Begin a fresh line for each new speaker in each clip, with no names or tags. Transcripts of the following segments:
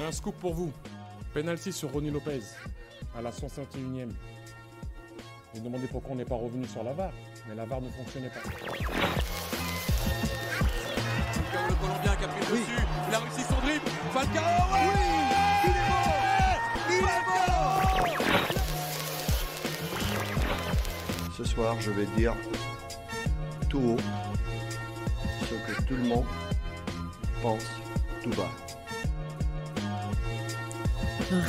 un scoop pour vous. Penalty sur Ronny Lopez à la 151e. Vous demandez pourquoi on n'est pas revenu sur la VAR, mais la VAR ne fonctionnait pas.
Le Colombien qui a pris le dessus, il a réussi son dribble. Falcao, oui, il est mort.
Ce soir, je vais dire tout haut ce que tout le monde pense tout bas.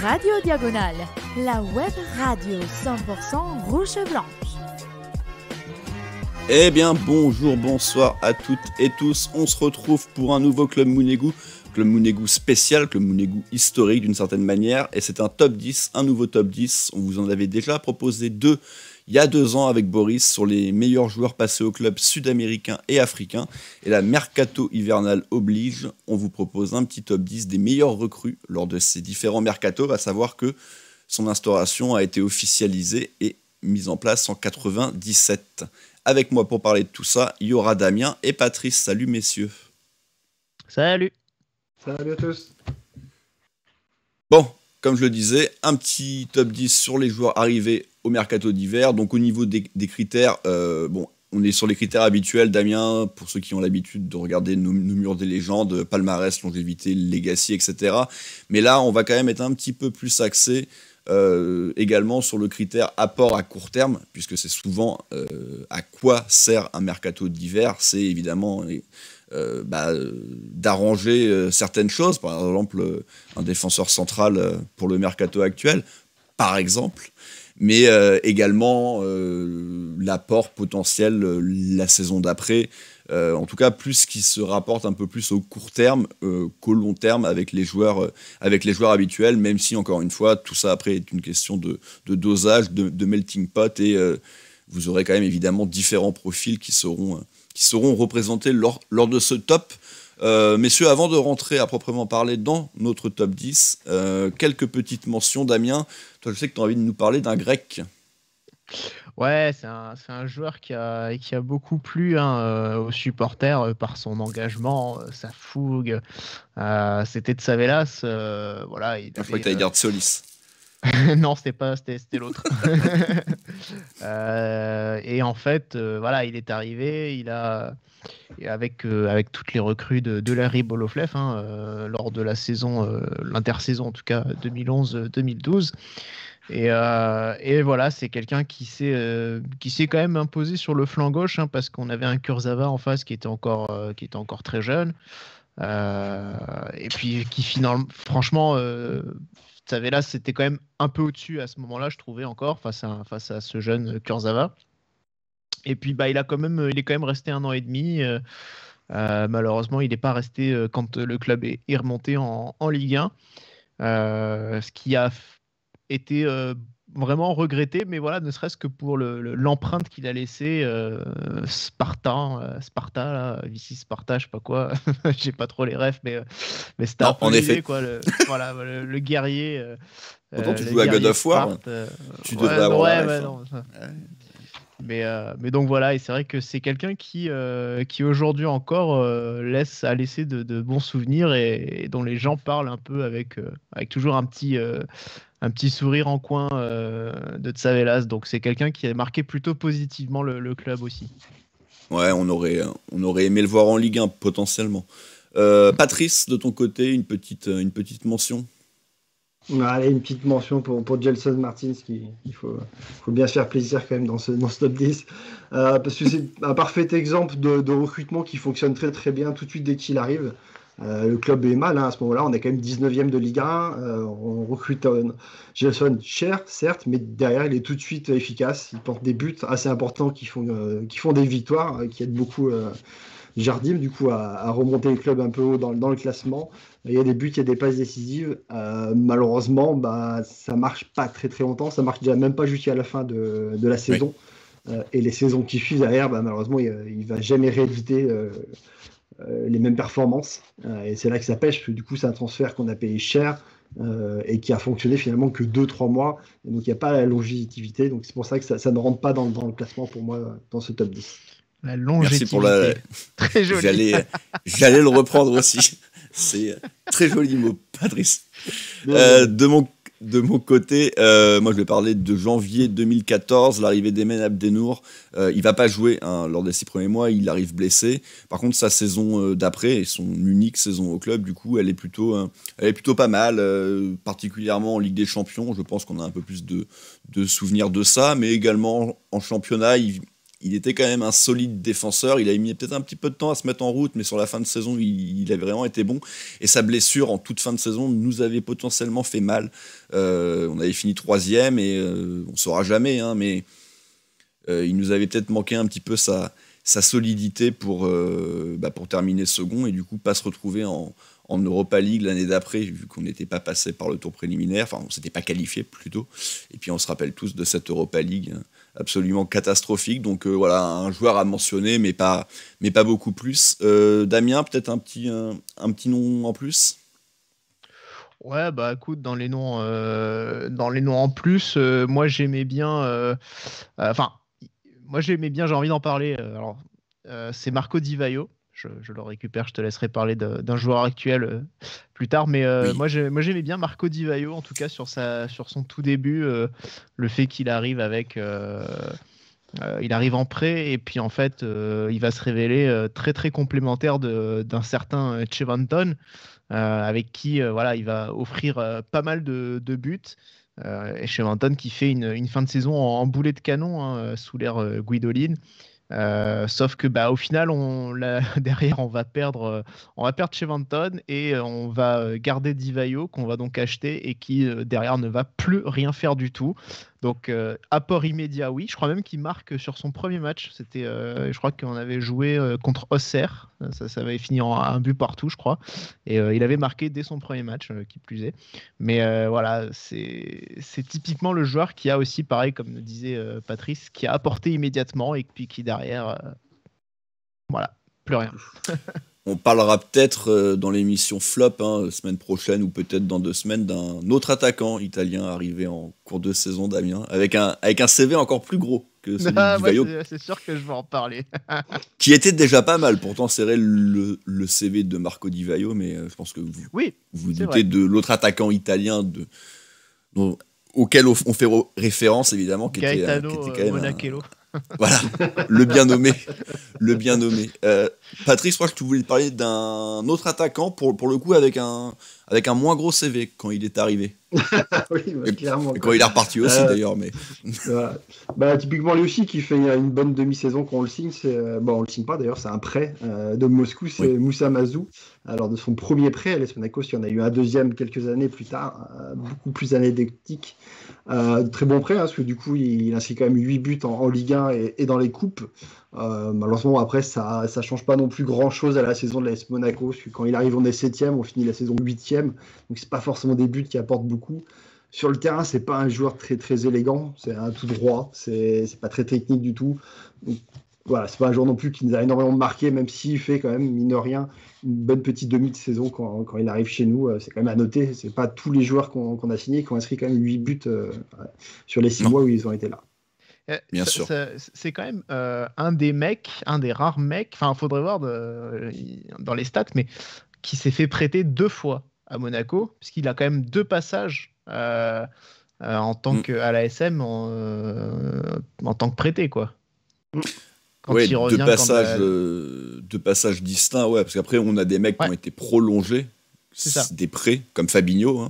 Radio Diagonale, la web radio 100% rouge et blanche.
Eh bien, bonjour, bonsoir à toutes et tous. On se retrouve pour un nouveau Club Mounegou spécial, Club Mounegou historique d'une certaine manière. Et c'est un top 10, un nouveau top 10. On vous en avait déjà proposé deux il y a 2 ans avec Boris sur les meilleurs joueurs passés au club sud-américain et africain. Et la mercato hivernale oblige, on vous propose un petit top 10 des meilleurs recrues lors de ces différents mercatos, à savoir que son instauration a été officialisée et mise en place en 97. Avec moi pour parler de tout ça, il y aura Damien et Patrice. Salut messieurs.
Salut.
Salut à tous.
Bon, comme je le disais, un petit top 10 sur les joueurs arrivés au mercato d'hiver. Donc au niveau des critères, on est sur les critères habituels. Damien, pour ceux qui ont l'habitude de regarder nos murs des légendes, palmarès, longévité, legacy, etc. Mais là, on va quand même être un petit peu plus axé également sur le critère apport à court terme, puisque c'est souvent à quoi sert un mercato d'hiver. C'est évidemment d'arranger certaines choses, par exemple un défenseur central pour le mercato actuel, par exemple, mais également l'apport potentiel la saison d'après, en tout cas plus qui se rapporte un peu plus au court terme qu'au long terme avec les joueurs habituels, même si encore une fois tout ça après est une question de dosage, de melting pot, et vous aurez quand même évidemment différents profils qui seront représentés lors de ce top. Messieurs, avant de rentrer à proprement parler dans notre top 10, quelques petites mentions. Damien, toi je sais que tu as envie de nous parler d'un grec.
Ouais, c'est un joueur qui a beaucoup plu aux supporters par son engagement, sa fougue. C'était de Savelas. Voilà,
Je crois que tu allais dire de Solis.
Non, c'était l'autre. Et en fait, voilà, il est arrivé, et avec toutes les recrues de Larry Boloflev lors de la saison, l'intersaison en tout cas 2011-2012. Et voilà, c'est quelqu'un qui s'est quand même imposé sur le flanc gauche, parce qu'on avait un Kurzawa en face qui était encore très jeune, et puis qui finalement, franchement, Savelas c'était quand même un peu au-dessus à ce moment-là, je trouvais, encore face à ce jeune Kurzawa. Et puis il est quand même resté 1 an et demi. Malheureusement, il n'est pas resté quand le club est remonté en Ligue 1, ce qui a été vraiment regretté, mais voilà, ne serait-ce que pour l'empreinte qu'il a laissée, Sparta, là, Vici Sparta, je sais pas quoi, j'ai pas trop les refs, mais c'était
non,
un peu
en effet.
quoi, le guerrier.
Pourtant, tu joues à God of War, tu devrais avoir la ref.
Non. Mais donc voilà, et c'est vrai que c'est quelqu'un qui aujourd'hui encore a laissé de bons souvenirs, et dont les gens parlent un peu avec toujours un petit sourire en coin de Tsavelas. Donc c'est quelqu'un qui a marqué plutôt positivement le club aussi.
Ouais, on aurait aimé le voir en Ligue 1 potentiellement. Patrice, de ton côté, une petite mention.
Allez, une petite mention pour Gelson Martins, il faut bien se faire plaisir quand même dans ce top 10, parce que c'est un parfait exemple de recrutement qui fonctionne très très bien tout de suite dès qu'il arrive. Le club est mal, à ce moment-là, on est quand même 19e de Ligue 1, on recrute Gelson cher, certes, mais derrière il est tout de suite efficace, il porte des buts assez importants qui font des victoires, qui aident beaucoup Jardim du coup à remonter le club un peu haut dans le classement. Il y a des buts, il y a des passes décisives. Malheureusement, ça marche pas très très longtemps. Ça marche déjà même pas jusqu'à la fin de la saison. Oui. Et les saisons qui suivent derrière, malheureusement, il va jamais rééditer les mêmes performances. Et c'est là que ça pêche, parce que du coup, c'est un transfert qu'on a payé cher et qui a fonctionné finalement que 2-3 mois. Et donc, il n'y a pas la longévité. Donc, c'est pour ça que ça ne rentre pas dans le classement pour moi dans ce top 10.
La longévité.
Merci pour la...
Très joli.
J'allais le reprendre aussi. C'est très joli mot, Patrice.
Bien.
De mon côté, moi je vais parler de janvier 2014, l'arrivée d'Emen Abdenour. Il va pas jouer lors des 6 premiers mois, il arrive blessé. Par contre, sa saison d'après, et son unique saison au club, du coup, elle est plutôt pas mal, particulièrement en Ligue des Champions. Je pense qu'on a un peu plus de souvenirs de ça, mais également en championnat, il était quand même un solide défenseur. Il a mis peut-être un petit peu de temps à se mettre en route, mais sur la fin de saison, il a vraiment été bon. Et sa blessure en toute fin de saison nous avait potentiellement fait mal. On avait fini 3e et on ne saura jamais, hein, mais il nous avait peut-être manqué un petit peu sa solidité pour terminer second et du coup pas se retrouver en Europa League l'année d'après, vu qu'on n'était pas passé par le tour préliminaire, enfin on s'était pas qualifié plutôt, et puis on se rappelle tous de cette Europa League absolument catastrophique, donc voilà, un joueur à mentionner, mais pas beaucoup plus. Damien, peut-être un petit nom en plus?
Ouais, bah écoute, dans les noms en plus, moi j'aimais bien, moi j'aimais bien, j'ai envie d'en parler. C'est Marco Di Vaio. Je le récupère, je te laisserai parler d'un joueur actuel plus tard, mais
Oui.
moi j'aimais bien Marco Di Vaio, en tout cas sur son tout début, le fait qu'il arrive il arrive en prêt et puis en fait il va se révéler très très complémentaire d'un certain Chevanton, avec qui voilà, il va offrir pas mal de buts. Et Chevanton qui fait une fin de saison en boulet de canon, hein, sous l'ère Guidolin. Sauf que au final derrière on va perdre Chevanton et on va garder Di Vaio qu'on va donc acheter et qui derrière ne va plus rien faire du tout. Donc apport immédiat, oui. Je crois même qu'il marque sur son premier match. C'était, je crois qu'on avait joué contre Auxerre. Ça avait fini en un but partout, je crois. Et il avait marqué dès son premier match, qui plus est. Mais voilà, c'est typiquement le joueur qui a aussi, pareil comme le disait Patrice, qui a apporté immédiatement et puis qui derrière, voilà, plus rien.
On parlera peut-être dans l'émission Flop, semaine prochaine ou peut-être dans 2 semaines, d'un autre attaquant italien arrivé en cours de saison, Damien, avec un CV encore plus gros que celui de Di Vaio,
c'est sûr que je vais en parler.
qui était déjà pas mal. Pourtant, c'est vrai le CV de Marco Di Vaio, mais je pense que vous doutez
vrai.
de l'autre attaquant italien auquel on fait référence, évidemment, qui était quand même
Monachello.
Voilà, le bien nommé. Patrice, je crois que tu voulais parler d'un autre attaquant, pour le coup, avec un moins gros CV quand il est arrivé.
Oui, clairement.
Et quand il est reparti aussi, d'ailleurs. Mais...
Voilà. Typiquement, lui aussi, qui fait une bonne demi-saison quand on le signe. On le signe pas, d'ailleurs, c'est un prêt de Moscou, c'est Moussa Mazou. Alors, de son premier prêt à l'AS Monaco, il y en a eu un deuxième quelques années plus tard, beaucoup plus anecdotique. Très bon prêt, parce que du coup, il inscrit quand même 8 buts en Ligue 1 et dans les coupes. Malheureusement, après, ça change pas non plus grand-chose à la saison de l'AS Monaco, parce que quand il arrive, on est 7e, on finit la saison 8e, donc c'est pas forcément des buts qui apportent beaucoup. Sur le terrain, c'est pas un joueur très très élégant, c'est un tout droit, c'est pas très technique du tout. Donc, voilà, c'est pas un joueur non plus qui nous a énormément marqué, même s'il fait quand même, mine de rien, une bonne petite demi de saison quand il arrive chez nous. C'est quand même à noter, c'est pas tous les joueurs qu'on a signés qui ont inscrit quand même 8 buts sur les 6 mois où ils ont été là.
Bien sûr.
C'est quand même un des rares mecs, enfin il faudrait voir dans les stats, mais qui s'est fait prêter 2 fois à Monaco, puisqu'il a quand même 2 passages en tant qu'à l'ASM en tant que prêté, quoi.
Quand il revient, deux passages distincts, ouais, parce qu'après on a des mecs qui ont été prolongés, des prêts, comme Fabinho,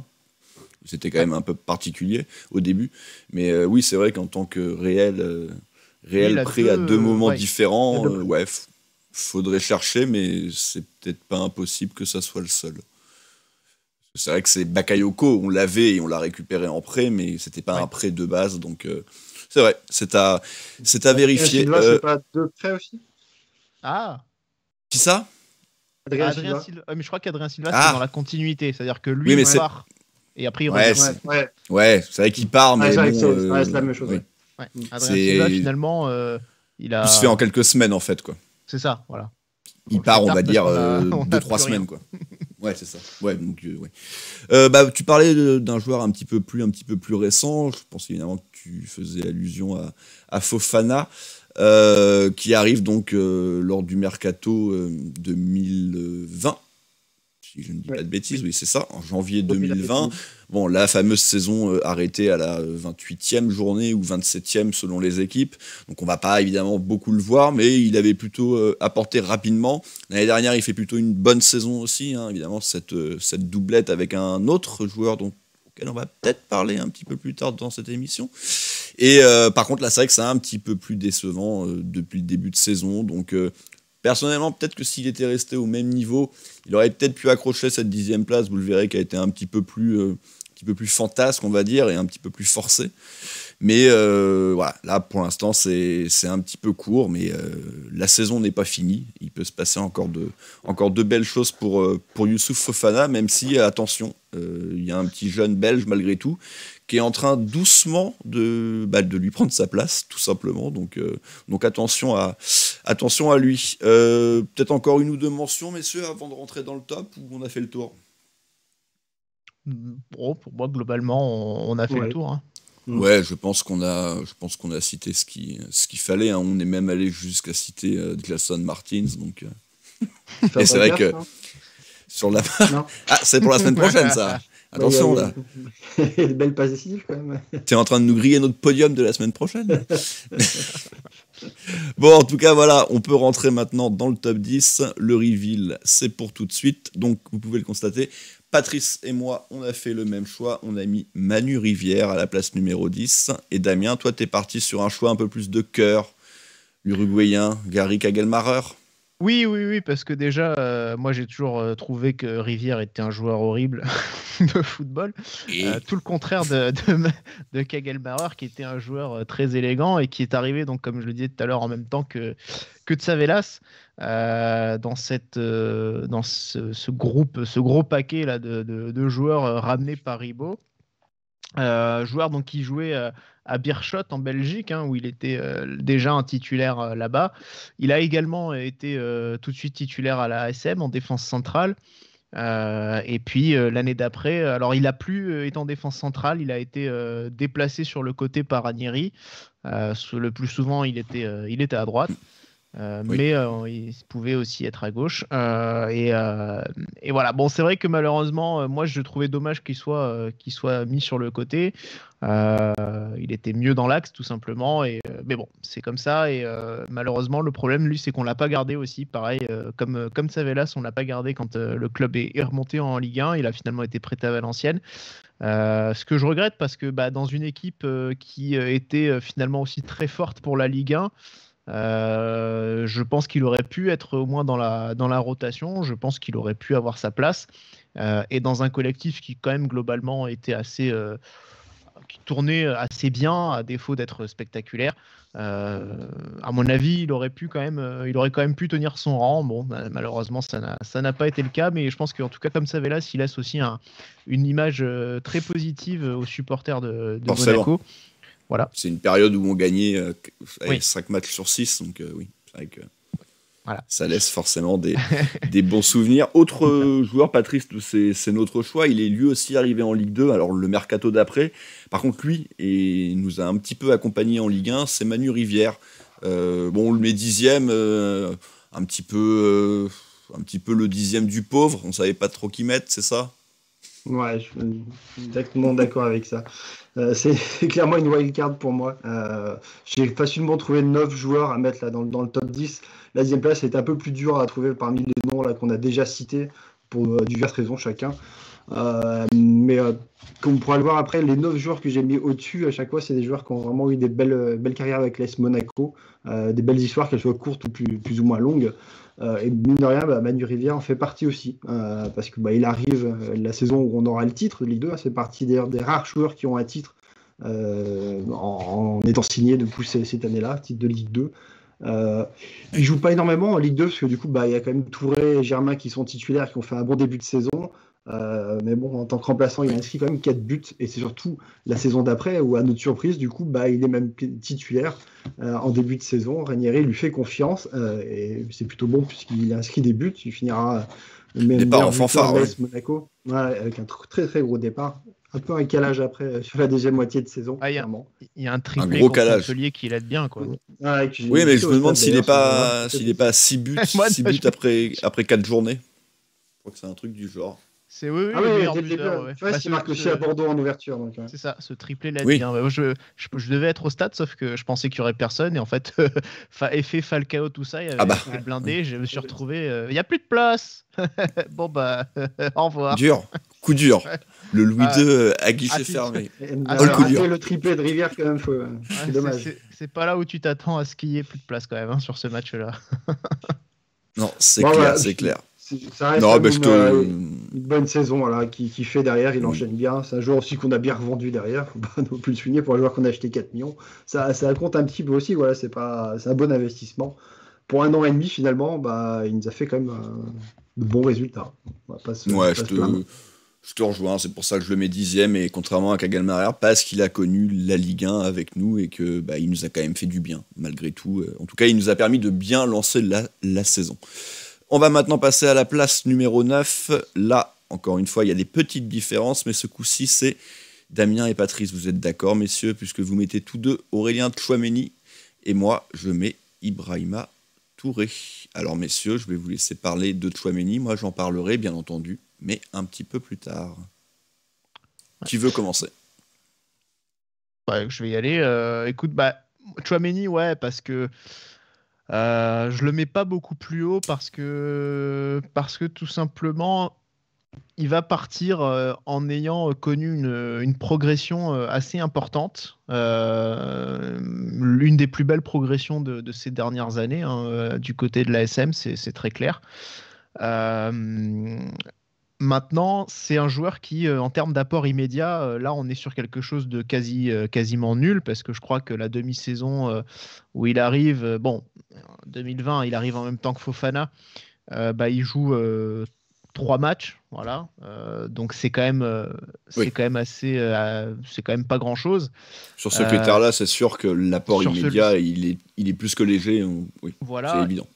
c'était quand même un peu particulier au début, mais oui, c'est vrai qu'en tant que réel prêt à 2 moments différents, faudrait chercher, mais c'est peut-être pas impossible que ça soit le seul. C'est vrai que c'est Bakayoko, on l'avait et on l'a récupéré en prêt, mais c'était pas un prêt de base, donc c'est vrai, c'est à vérifier.
Silva, c'est pas 2 prêts aussi?
Ah.
Qui ça?
Adrien Silva. Mais je crois qu'Adrien Silva, c'est dans la continuité, c'est-à-dire que lui, il part et après il revient.
Ouais, c'est vrai qu'il part, mais
c'est la même chose.
Oui. Adrien Silva, finalement, il a...
Tout se fait en quelques semaines, en fait, quoi.
C'est ça, voilà.
Il part, on va dire, 2-3 semaines, quoi. Ouais, c'est ça. Ouais, donc, tu parlais d'un joueur un petit peu plus récent. Je pense évidemment que tu faisais allusion à Fofana, qui arrive donc lors du mercato 2020, si je ne dis pas de bêtises, oui, c'est ça, en janvier 2020. Bon, la fameuse saison arrêtée à la 28e journée ou 27e selon les équipes. Donc on va pas évidemment beaucoup le voir, mais il avait plutôt apporté rapidement. L'année dernière, il fait plutôt une bonne saison aussi, hein, évidemment, cette doublette avec un autre joueur auquel on va peut-être parler un petit peu plus tard dans cette émission. Et par contre, là, c'est vrai que c'est un petit peu plus décevant depuis le début de saison. Donc personnellement, peut-être que s'il était resté au même niveau, il aurait peut-être pu accrocher cette 10e place, vous le verrez, qui a été un petit peu plus fantasque, on va dire, et un petit peu plus forcé. Mais voilà, là, pour l'instant, c'est un petit peu court, mais la saison n'est pas finie. Il peut se passer encore de belles choses pour Youssouf Fofana, même si, attention, il y a un petit jeune Belge, malgré tout, qui est en train doucement de lui prendre sa place, tout simplement. Donc attention à lui. Peut-être encore une ou deux mentions, messieurs, avant de rentrer dans le top, ou on a fait le tour?
Bon, pour moi, globalement, on a fait le tour. Hein.
Ouais, je pense qu'on a cité ce qu'il fallait. Hein. On est même allé jusqu'à citer Gelson Martins. Donc, et c'est vrai que sur la c'est pour la semaine prochaine, ça. Attention, là.
Il y a de belles passes décisives, quand même.
T'es en train de nous griller notre podium de la semaine prochaine. Bon, en tout cas, voilà, on peut rentrer maintenant dans le top 10. Le reveal, c'est pour tout de suite. Donc, vous pouvez le constater. Patrice et moi, on a fait le même choix. On a mis Manu Rivière à la place numéro 10. Et Damien, toi, t'es parti sur un choix un peu plus de cœur. L'Uruguayen Gary Kagelmacher.
Oui, parce que déjà, moi j'ai toujours trouvé que Rivière était un joueur horrible de football. Tout le contraire de Kagelmacher, qui était un joueur très élégant et qui est arrivé, donc, comme je le disais tout à l'heure, en même temps que Tsavelas, dans ce gros paquet là, de joueurs ramenés par Ribot. Joueur donc, qui jouait à Beerschot en Belgique, hein, où il était déjà un titulaire là-bas. Il a également été tout de suite titulaire à la ASM en défense centrale. Et puis l'année d'après, alors il a plus été en défense centrale, il a été déplacé sur le côté par Ranieri. Le plus souvent, il était à droite. Oui. Mais il pouvait aussi être à gauche. Et voilà. Bon, c'est vrai que malheureusement, moi, je trouvais dommage qu'il soit mis sur le côté. Il était mieux dans l'axe, tout simplement. Mais bon, c'est comme ça. Et malheureusement, le problème, lui, c'est qu'on l'a pas gardé aussi. Pareil, comme Tsavelas, on l'a pas gardé quand le club est remonté en Ligue 1. Il a finalement été prêté à Valenciennes. Ce que je regrette, parce que dans une équipe qui était finalement aussi très forte pour la Ligue 1, je pense qu'il aurait pu être au moins dans la rotation. Je pense qu'il aurait pu avoir sa place, et dans un collectif qui quand même globalement était qui tournait assez bien, à défaut d'être spectaculaire. À mon avis, il aurait quand même pu tenir son rang. Bon, malheureusement, ça n'a pas été le cas, mais je pense qu'en tout cas, comme Tsavelas, il laisse aussi une image très positive aux supporters de Monaco. Voilà.
C'est une période où on gagnait 5 matchs sur 6, donc oui, c'est vrai que voilà. Ça laisse forcément des bons souvenirs. Autre joueur, Patrice, c'est notre choix, il est lui aussi arrivé en Ligue 2, alors le mercato d'après. Par contre, lui, il nous a un petit peu accompagné en Ligue 1, c'est Manu Rivière. On le met 10e, un petit peu le 10e du pauvre, on savait pas trop qui mettre, c'est ça?
Ouais, je suis exactement d'accord avec ça. C'est clairement une wildcard pour moi. J'ai facilement trouvé 9 joueurs à mettre là, dans le top 10. La 10e place est un peu plus dure à trouver parmi les noms là, qu'on a déjà cités pour diverses raisons chacun. Mais comme on pourra le voir après, les 9 joueurs que j'ai mis au-dessus, à chaque fois, c'est des joueurs qui ont vraiment eu des belles carrières avec l'AS Monaco, des belles histoires, qu'elles soient courtes ou plus ou moins longues. Et mine de rien, Manu Rivière en fait partie aussi, parce que il arrive la saison où on aura le titre de Ligue 2, c'est partie des rares joueurs qui ont un titre en étant signé depuis cette année-là, titre de Ligue 2. Il joue pas énormément en Ligue 2 parce que du coup il y a quand même Touré et Germain qui sont titulaires, qui ont fait un bon début de saison. Mais bon, en tant que remplaçant, il a inscrit quand même 4 buts, et c'est surtout la saison d'après où, à notre surprise, du coup, il est même titulaire en début de saison. Ranieri lui fait confiance, et c'est plutôt bon puisqu'il a inscrit des buts. Il finira
départ en fanfare,
Monaco, avec un très très gros départ. Un peu un calage après sur la deuxième moitié de saison.
Il y a un triplé
contre
Montpellier qui l'aide bien, quoi.
Oui, mais je me demande s'il n'est pas à 6 buts, après 4 journées. crois que c'est un truc du genre.
C'est oui,
Ah
le
oui,
meilleur
dès le début.
buteur, ouais.
Ouais,
Bah,
il marque aussi à Bordeaux en ouverture. Donc, ouais.
c'est ça, ce triplé l'a
Oui.
dit. Hein. Moi, je devais être au stade, sauf que je pensais qu'il n'y aurait personne. Et en fait, effet Falcao, tout ça, il y avait c'était blindé. Je me suis retrouvé, il n'y a plus de place. Bon, bah, au revoir.
Dur, coup dur.
Ouais.
Le Louis II à guichet fermé.
Le
coup dur.
le triplé de Rivière, quand même, c'est dommage.
C'est pas là où tu t'attends à ce qu'il y ait plus de place quand même hein, sur ce match-là.
Non, c'est
Bon,
clair,
voilà,
c'est clair.
Ça reste
Non,
une bonne saison voilà, qui fait derrière, il enchaîne bien. C'est un joueur aussi qu'on a bien revendu derrière, faut pas non plus le souligner pour un joueur qu'on a acheté 4 millions. Ça compte un petit peu aussi, voilà, c'est un bon investissement. Pour 1 an et demi, finalement, il nous a fait quand même de bons résultats. On va pas se plaindre.
Je te rejoins, c'est pour ça que je le mets 10e, et contrairement à Kagelmarer, parce qu'il a connu la Ligue 1 avec nous et que il nous a quand même fait du bien, malgré tout. En tout cas, il nous a permis de bien lancer la saison. On va maintenant passer à la place numéro 9. Là, encore une fois, il y a des petites différences, mais ce coup-ci, c'est Damien et Patrice. Vous êtes d'accord, messieurs, puisque vous mettez tous deux Aurélien Tchouaméni, et moi, je mets Ibrahima Touré. Alors, messieurs, je vais vous laisser parler de Tchouaméni. Moi, j'en parlerai, bien entendu, mais un petit peu plus tard. Qui veut commencer ?
Je vais y aller. Écoute, Tchouaméni, ouais, parce que je le mets pas beaucoup plus haut parce que tout simplement il va partir en ayant connu une progression assez importante, l'une des plus belles progressions de ces dernières années hein, du côté de l'ASM, c'est très clair. Maintenant, c'est un joueur qui, en termes d'apport immédiat, là, on est sur quelque chose de quasiment nul, parce que je crois que la demi-saison où il arrive, 2020, il arrive en même temps que Fofana, il joue 3 matchs, voilà. Donc c'est quand même, quand même assez, c'est quand même pas grand-chose.
Sur ce critère-là, c'est sûr que l'apport immédiat, il est plus que léger. Oui,
voilà.
C'est évident.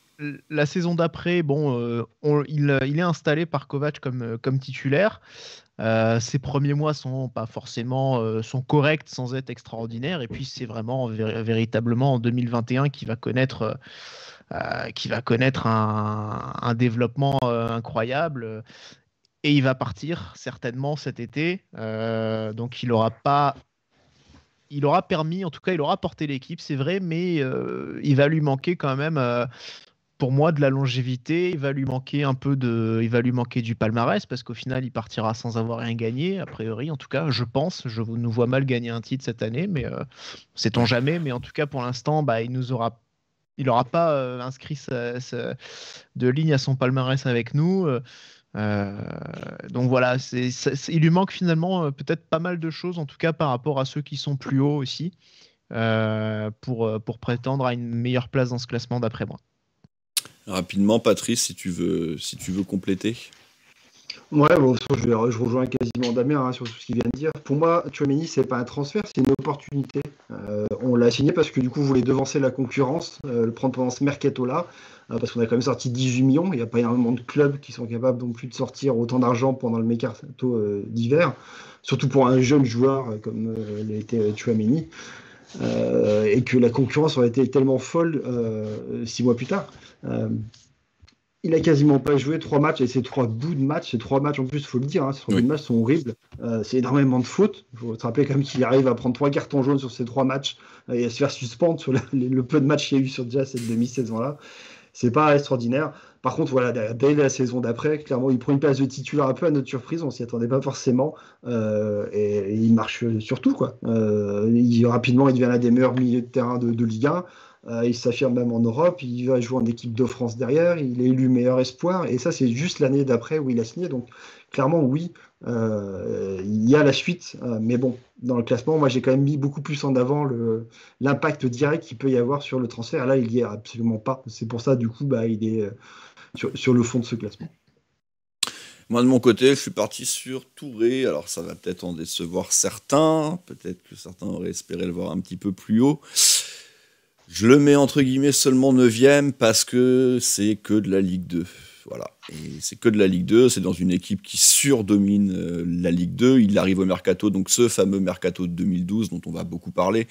La saison d'après, il est installé par Kovac comme titulaire. Ses premiers mois sont pas forcément sont corrects sans être extraordinaires. Et puis c'est vraiment véritablement en 2021 qu'il va connaître un développement incroyable. Et il va partir certainement cet été. Donc il aura permis, en tout cas il aura porté l'équipe, c'est vrai, mais il va lui manquer quand même. Pour moi, de la longévité, il va lui manquer du palmarès parce qu'au final, il partira sans avoir rien gagné, a priori. En tout cas, je pense, je nous vois mal gagner un titre cette année, mais sait-on jamais. Mais en tout cas, pour l'instant, il n'aura pas inscrit de ligne à son palmarès avec nous. Donc voilà, il lui manque finalement peut-être pas mal de choses, en tout cas par rapport à ceux qui sont plus hauts aussi, pour prétendre à une meilleure place dans ce classement d'après moi.
Rapidement, Patrice, si tu veux compléter.
Ouais, je rejoins quasiment Damien sur tout ce qu'il vient de dire. Pour moi, Tchouaméni, c'est pas un transfert, c'est une opportunité. On l'a signé parce que du coup, vous voulez devancer la concurrence, le prendre pendant ce mercato-là, parce qu'on a quand même sorti 18 millions. Il n'y a pas énormément de clubs qui sont capables non plus de sortir autant d'argent pendant le mercato d'hiver, surtout pour un jeune joueur comme l'a été Tchouaméni. Et que la concurrence aurait été tellement folle 6 mois plus tard. Il a quasiment pas joué 3 matchs et ces 3 bouts de match, ces 3 matchs en plus, il faut le dire, ces 3 bouts de match sont horribles. C'est énormément de fautes. Il faut se rappeler quand même qu'il arrive à prendre 3 cartons jaunes sur ces 3 matchs et à se faire suspendre sur le peu de matchs qu'il y a eu sur déjà cette demi-saison-là. C'est pas extraordinaire. Par contre, voilà, dès la saison d'après, clairement, il prend une place de titulaire un peu à notre surprise. On s'y attendait pas forcément. Et il marche sur tout, quoi. Rapidement, il devient l'un des meilleurs milieux de terrain de Ligue 1. Il s'affirme même en Europe. Il va jouer en équipe de France derrière. Il est élu meilleur espoir. Et ça, c'est juste l'année d'après où il a signé. Donc, clairement, oui, il y a la suite. Mais bon, dans le classement, moi, j'ai quand même mis beaucoup plus en avant l'impact direct qu'il peut y avoir sur le transfert. Là, il n'y est absolument pas. C'est pour ça, du coup, il est sur le fond de ce classement.
Moi, de mon côté, je suis parti sur Touré. Alors, ça va peut-être en décevoir certains. Peut-être que certains auraient espéré le voir un petit peu plus haut. Je le mets entre guillemets seulement 9e parce que c'est que de la Ligue 2. Voilà. Et c'est que de la Ligue 2, c'est dans une équipe qui surdomine la Ligue 2. Il arrive au mercato, donc ce fameux mercato de 2012 dont on va beaucoup parler.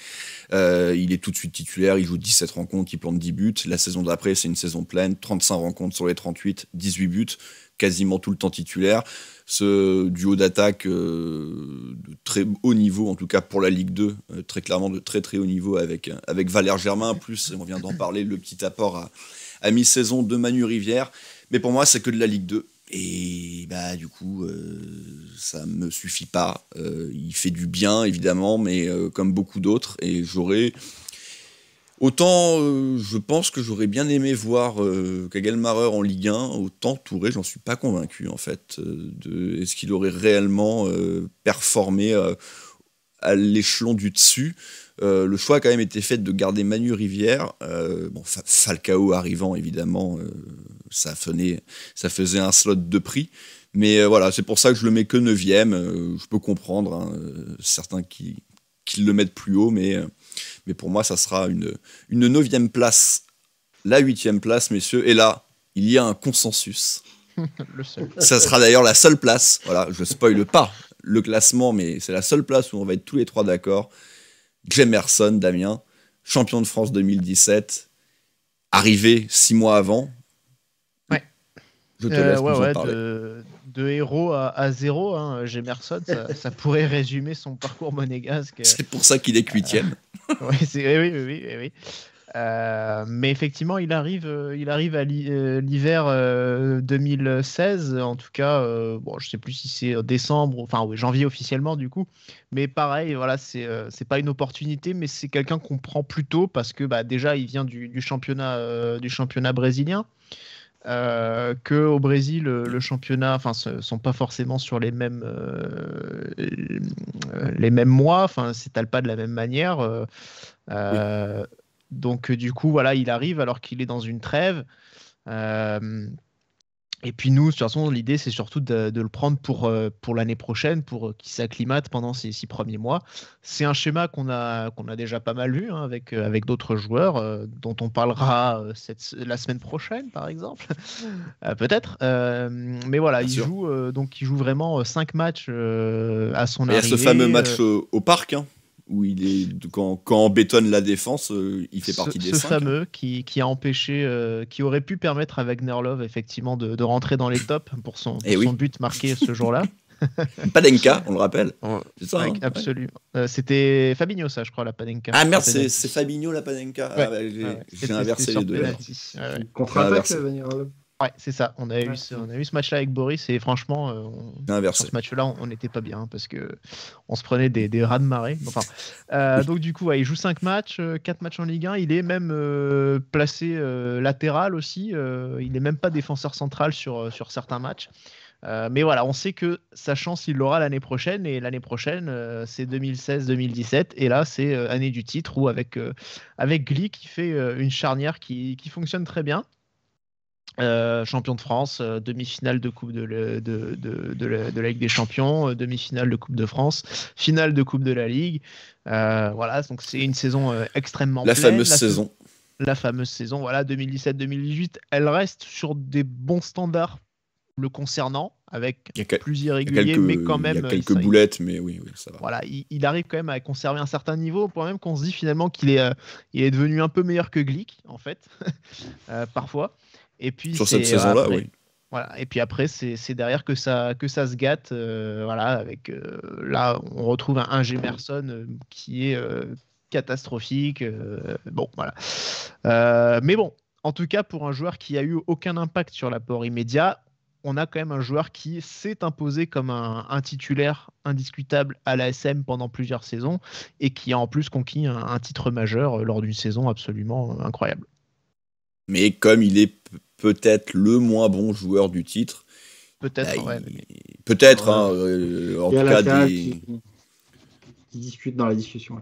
Il est tout de suite titulaire, il joue 17 rencontres, il plante 10 buts. La saison d'après, c'est une saison pleine, 35 rencontres sur les 38, 18 buts, quasiment tout le temps titulaire. Ce duo d'attaque de très haut niveau, en tout cas pour la Ligue 2, très clairement de très très haut niveau avec Valère Germain, plus, on vient d'en parler, le petit apport à mi-saison de Manu Rivière. Mais pour moi, c'est que de la Ligue 2. Et bah, du coup, ça ne me suffit pas. Il fait du bien, évidemment, mais comme beaucoup d'autres. Et autant, je pense que j'aurais bien aimé voir Kagelmarer en Ligue 1, autant Touré, j'en suis pas convaincu, en fait. Est-ce qu'il aurait réellement performé à l'échelon du dessus? Le choix a quand même été fait de garder Manu Rivière. Falcao arrivant, évidemment, ça faisait un slot de prix. Mais voilà, c'est pour ça que je le mets que 9e. Je peux comprendre certains qui le mettent plus haut, mais pour moi, ça sera une 9e place, la 8e place, messieurs. Et là, il y a un consensus.
Le seul.
Ça sera d'ailleurs la seule place. Voilà, je spoile pas le classement, mais c'est la seule place où on va être tous les trois d'accord. Jemerson, Damien, champion de France 2017, arrivé 6 mois avant.
Ouais.
Je te laisse nous en parler.
De héros à zéro, hein, Jemerson, ça pourrait résumer son parcours monégasque.
C'est pour ça qu'il est 8e.
Oui. Mais effectivement, il arrive à l'hiver 2016, en tout cas, je sais plus si c'est décembre, janvier officiellement du coup. Mais pareil, voilà, c'est pas une opportunité, mais c'est quelqu'un qu'on prend plus tôt parce que déjà il vient du championnat brésilien. Que au Brésil, le championnat, sont pas forcément sur les mêmes mois, s'étale pas de la même manière.
Oui.
Donc du coup, voilà, il arrive alors qu'il est dans une trêve. Et puis nous, de toute façon, l'idée, c'est surtout de le prendre pour l'année prochaine, pour qu'il s'acclimate pendant ces 6 premiers mois. C'est un schéma qu'on a déjà pas mal vu, hein, avec d'autres joueurs, dont on parlera la semaine prochaine, par exemple. Peut-être. Mais voilà, il joue vraiment 5 matchs à son arrivée.
Il y a ce fameux match au parc, hein, où il est quand on bétonne la défense, il fait partie des 5.
Ce fameux qui a empêché, qui aurait pu permettre à Wagner Love effectivement de rentrer dans les tops pour son but marqué ce jour-là.
Panenka, on le rappelle. C'est ça,
ouais, absolument. Ouais. C'était Fabinho, ça, je crois, la Panenka.
Ah merde, c'est Fabinho la Panenka.
Ouais.
J'ai inversé les deux.
Contre-attaque, Wagner Love.
Ouais, c'est ça. On a eu ce match-là avec Boris et franchement, sur ce match-là, on n'était pas bien parce que on se prenait des raz de marée. Donc du coup, il joue 5 matchs, 4 matchs en Ligue 1. Il est même placé latéral aussi. Il n'est même pas défenseur central sur certains matchs. Mais voilà, on sait que sa chance, il l'aura l'année prochaine. Et l'année prochaine, c'est 2016-2017. Et là, c'est année du titre où avec Glick, qui fait une charnière qui fonctionne très bien. Champion de France, demi-finale de Coupe de la Ligue des Champions, demi-finale de Coupe de France, finale de Coupe de la Ligue. Voilà, donc c'est une saison extrêmement pleine. La fameuse saison, voilà, 2017-2018. Elle reste sur des bons standards le concernant, avec plus irrégulier, mais quand même.
Il y a quelques boulettes, mais oui, ça va.
Voilà, il arrive quand même à conserver un certain niveau, au point même qu'on se dit finalement qu'il est devenu un peu meilleur que Glick, en fait, parfois. Et puis
sur cette saison-là, oui.
Voilà. Et puis après, c'est derrière que ça se gâte. Voilà, avec là, on retrouve un Jemerson qui est catastrophique. Bon, voilà. Mais bon, en tout cas, pour un joueur qui a eu aucun impact sur l'apport immédiat, on a quand même un joueur qui s'est imposé comme un titulaire indiscutable à l'ASM pendant plusieurs saisons et qui a en plus conquis un titre majeur lors d'une saison absolument incroyable.
Mais comme il est peut-être le moins bon joueur du titre,
peut-être,
peut-être, en tout cas
qui discute dans la discussion.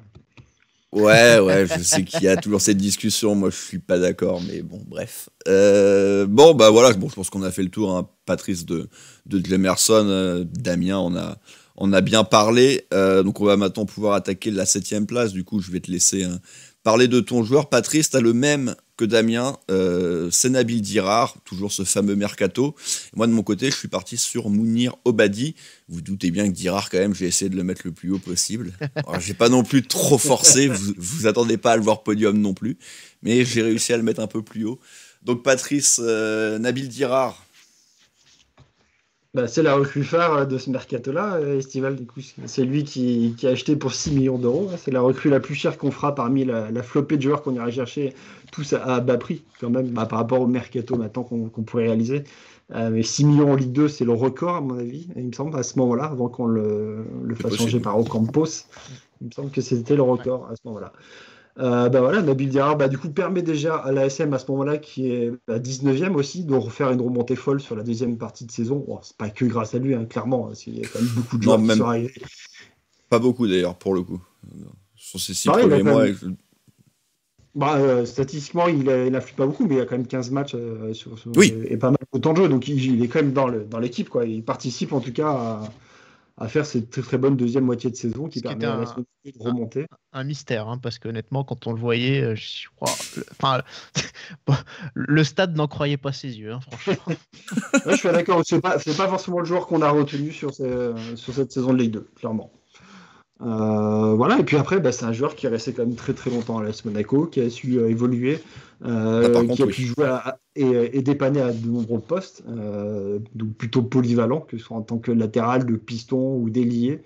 Ouais, je sais qu'il y a toujours cette discussion. Moi, je suis pas d'accord, mais bon, bref. Voilà. Je pense qu'on a fait le tour, hein. Patrice de Jemerson, Damien, on a bien parlé. Donc on va maintenant pouvoir attaquer la 7e place. Du coup, je vais te laisser parler de ton joueur. Patrice, tu as le même que Damien, c'est Nabil Dirar, toujours ce fameux mercato. Et moi, de mon côté, je suis parti sur Mounir Obadi. Vous doutez bien que Dirar, quand même, j'ai essayé de le mettre le plus haut possible. Alors, j'ai pas non plus trop forcé, vous attendez pas à le voir podium non plus, mais j'ai réussi à le mettre un peu plus haut. Donc Patrice, Nabil Dirar.
C'est la recrue phare de ce mercato-là, Estival. Du coup, c'est lui qui a acheté pour 6 millions d'euros. C'est la recrue la plus chère qu'on fera parmi la flopée de joueurs qu'on ira chercher tous à bas prix, quand même, par rapport au mercato maintenant qu'on pourrait réaliser. Mais 6 millions en Ligue 2, c'est le record, à mon avis, il me semble, à ce moment-là, avant qu'on le fasse changer par Ocampos. Il me semble que c'était le record à ce moment-là. Voilà, Nabil Dirar du coup permet déjà à l'ASM à ce moment-là, qui est 19e aussi, de refaire une remontée folle sur la deuxième partie de saison. C'est pas que grâce à lui, clairement, il y a quand même beaucoup de joueurs qui sont arrivés.
Pas beaucoup d'ailleurs, pour le coup. Sur ces 6 premiers mois.
Statistiquement, il n'afflue pas beaucoup, mais il y a quand même 15 matchs
oui.
Et pas mal de temps de jeu, donc il est quand même dans l'équipe, quoi. Il participe en tout cas à faire cette très très bonne deuxième moitié de saison qui permet à la SMC de remonter.
Un mystère, parce qu'honnêtement, quand on le voyait, je crois, le stade n'en croyait pas ses yeux, franchement.
Je suis d'accord, c'est pas forcément le joueur qu'on a retenu sur cette saison de Ligue 2, clairement. Et puis après, c'est un joueur qui est resté quand même très très longtemps à l'AS Monaco, qui a su évoluer, qui a pu jouer et dépanner à de nombreux postes, donc plutôt polyvalent, que ce soit en tant que latéral, de piston ou d'ailier,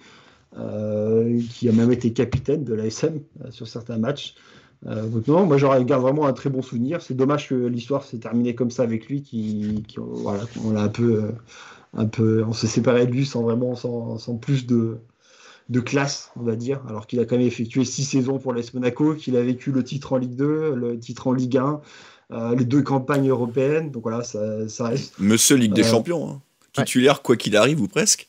qui a même été capitaine de l'ASM sur certains matchs. Donc non, moi j'en garde vraiment un très bon souvenir. C'est dommage que l'histoire s'est terminée comme ça avec lui, on l'a un peu, on s'est séparé de lui sans plus de classe, on va dire, alors qu'il a quand même effectué 6 saisons pour l'AS Monaco, qu'il a vécu le titre en Ligue 2, le titre en Ligue 1, les 2 campagnes européennes, donc voilà, ça reste.
Monsieur Ligue des Champions, titulaire quoi qu'il arrive ou presque,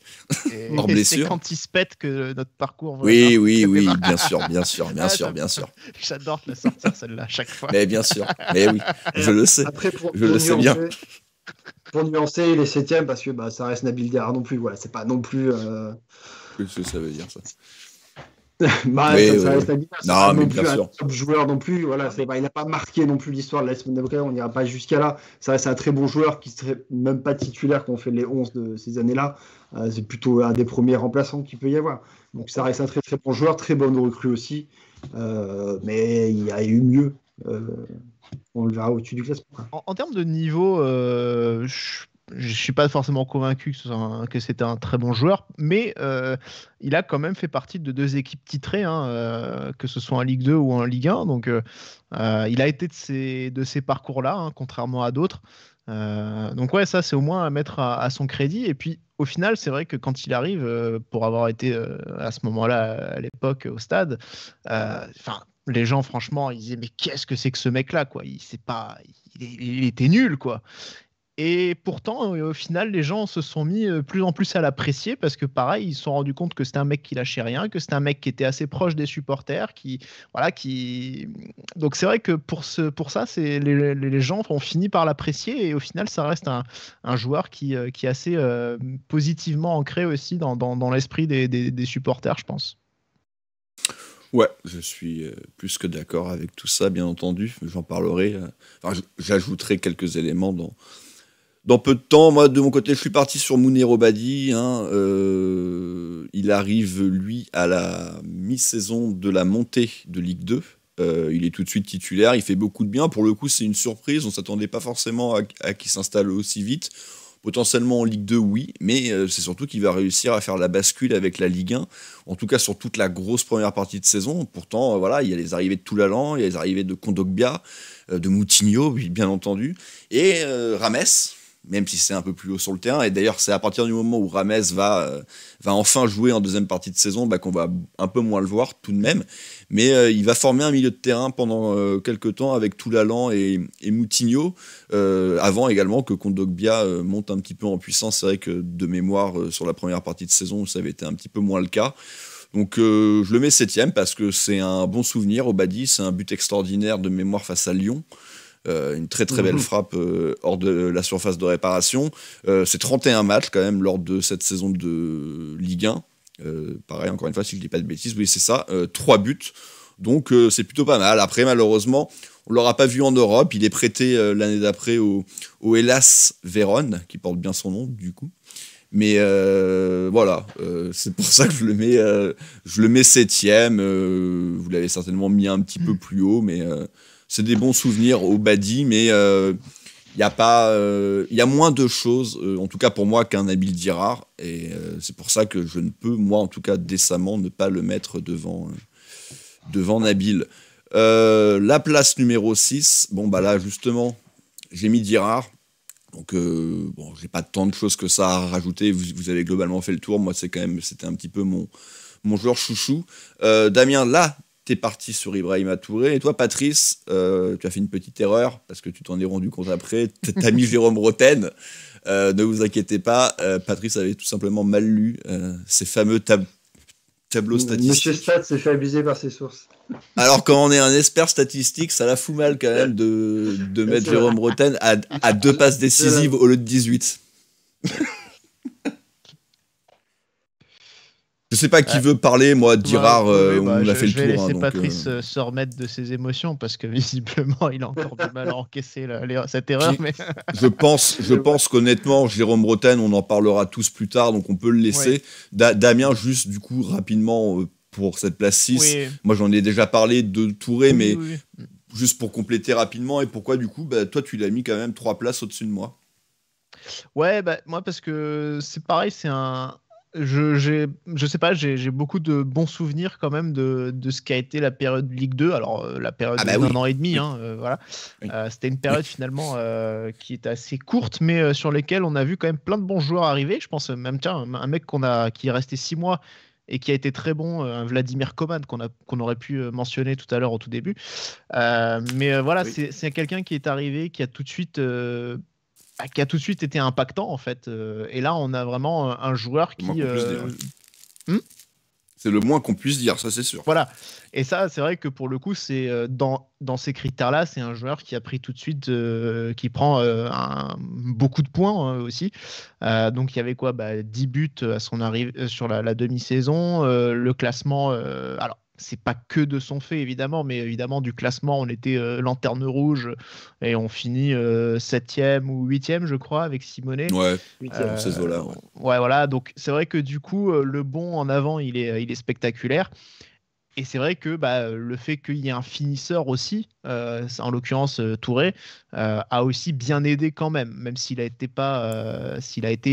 hors blessure.
C'est quand il se pète que notre parcours.
Oui, bien sûr.
J'adore te la sortir celle-là chaque fois.
Mais bien sûr, mais oui, je le sais.
Après,
je le sais bien.
Pour nuancer les 7e, parce que ça reste Nabil Dirar non plus, voilà, c'est pas non plus.
Qu'est-ce que ça veut dire ça?
Ça reste Nabil Dirar,
non
plus un top joueur non plus. Voilà, il n'a pas marqué non plus l'histoire de l'AS Monaco, on n'ira pas jusqu'à là. Ça reste un très bon joueur qui serait même pas titulaire quand on fait les 11 de ces années-là. C'est plutôt un des premiers remplaçants qu'il peut y avoir. Donc ça reste un très très bon joueur, très bonne recrue aussi. Mais il y a eu mieux. On le verra au-dessus du classement.
En termes de niveau, je suis pas forcément convaincu que c'était un très bon joueur, mais il a quand même fait partie de 2 équipes titrées, que ce soit en Ligue 2 ou en Ligue 1. Donc il a été de ces parcours-là, contrairement à d'autres. Donc ça c'est au moins à mettre à son crédit. Et puis au final, c'est vrai que quand il arrive, pour avoir été à ce moment-là à l'époque au stade, les gens, franchement, ils disaient mais qu'est-ce que c'est que ce mec-là, quoi. Il était nul, quoi. Et pourtant, au final, les gens se sont mis plus en plus à l'apprécier parce que, pareil, ils se sont rendus compte que c'était un mec qui lâchait rien, que c'était un mec qui était assez proche des supporters, Donc c'est vrai que pour ça, les gens ont fini par l'apprécier et au final, ça reste un joueur qui est assez positivement ancré aussi dans l'esprit des supporters, je pense.
Ouais, je suis plus que d'accord avec tout ça, bien entendu. J'en parlerai. J'ajouterai quelques éléments dans peu de temps. Moi, de mon côté, je suis parti sur Mounir Obadi. Il arrive, lui, à la mi-saison de la montée de Ligue 2. Il est tout de suite titulaire. Il fait beaucoup de bien. Pour le coup, c'est une surprise. On ne s'attendait pas forcément à qu'il s'installe aussi vite. Potentiellement en Ligue 2, oui, mais c'est surtout qu'il va réussir à faire la bascule avec la Ligue 1, en tout cas sur toute la grosse première partie de saison. Pourtant, il y a les arrivées de Toulalan, il y a les arrivées de Kondogbia, de Moutinho, bien entendu, et Rames, même si c'est un peu plus haut sur le terrain. Et d'ailleurs, c'est à partir du moment où Rames va enfin jouer en deuxième partie de saison qu'on va un peu moins le voir tout de même. Mais il va former un milieu de terrain pendant quelques temps avec Toulalan et Moutinho, avant également que Kondogbia monte un petit peu en puissance. C'est vrai que de mémoire, sur la première partie de saison, ça avait été un petit peu moins le cas. Donc je le mets 7e parce que c'est un bon souvenir. Obadi, c'est un but extraordinaire de mémoire face à Lyon. Une très très belle frappe hors de la surface de réparation. C'est 31 matchs quand même lors de cette saison de Ligue 1. Pareil, encore une fois, si je dis pas de bêtises, oui, c'est ça, 3 buts. Donc c'est plutôt pas mal. Après, malheureusement, on l'aura pas vu en Europe. Il est prêté l'année d'après au Hellas Vérone, qui porte bien son nom, du coup. Mais voilà, c'est pour ça que je le mets 7e. Vous l'avez certainement mis un petit peu plus haut, mais c'est des bons souvenirs au Badi, mais il y a moins de choses, en tout cas pour moi, qu'un Nabil Dirar, et c'est pour ça que je ne peux, moi en tout cas décemment, ne pas le mettre devant Nabil. La place numéro 6, bon bah là justement, j'ai mis Dirar. Donc, bon, j'ai pas tant de choses que ça à rajouter. Vous avez globalement fait le tour. Moi, c'était un petit peu mon joueur chouchou. Damien, là, t'es parti sur Ibrahima Touré. Et toi, Patrice, tu as fait une petite erreur parce que tu t'en es rendu compte après. T'as mis Jérôme Roten. Ne vous inquiétez pas. Patrice avait tout simplement mal lu ces fameux tableaux statistiques.
Monsieur Stat s'est fait abuser par ses sources.
Alors, quand on est un expert statistique, ça la fout mal quand même de mettre Jérôme Roten à 2 passes décisives au lieu de 18. Je sais pas qui veut parler, moi, Dirar, on a fait le tour.
Je vais laisser
donc,
Patrice se remettre de ses émotions parce que visiblement, il a encore du mal à encaisser cette erreur. Mais...
je pense qu'honnêtement, Jérôme Roten, on en parlera tous plus tard, donc on peut le laisser. Ouais. Damien, juste du coup, rapidement, pour cette place 6. Oui. Moi, j'en ai déjà parlé de Touré, mais juste pour compléter rapidement, et pourquoi du coup, toi, tu l'as mis quand même 3 places au-dessus de moi?
Ouais, moi, parce que c'est pareil, c'est un... Je sais pas, j'ai beaucoup de bons souvenirs quand même de ce qu'a été la période Ligue 2. Alors, la période d'un an et demi, hein, voilà. Oui. C'était une période finalement qui était assez courte, mais sur lesquelles on a vu quand même plein de bons joueurs arriver. Je pense même, tiens, un mec qui est resté 6 mois et qui a été très bon, un Vladimir Coman qu'on aurait pu mentionner tout à l'heure au tout début. Mais voilà, oui. C'est quelqu'un qui est arrivé, qui a tout de suite été impactant en fait. Et là, on a vraiment un joueur qui...
C'est le moins qu'on puisse dire, ça c'est sûr.
Voilà. Et ça, c'est vrai que pour le coup, c'est dans ces critères-là, c'est un joueur qui a pris tout de suite, qui prend beaucoup de points aussi. Donc il y avait quoi, 10 buts à son arrivée sur la demi-saison. Le classement, alors c'est pas que de son fait évidemment, mais évidemment du classement, on était lanterne rouge et on finit 7e ou 8e, je crois, avec Simonet.
Ouais, 8e, c'est là.
Ouais, voilà. Donc c'est vrai que du coup, le bond en avant, il est spectaculaire. Et c'est vrai que le fait qu'il y ait un finisseur aussi, en l'occurrence Touré, a aussi bien aidé quand même s'il a été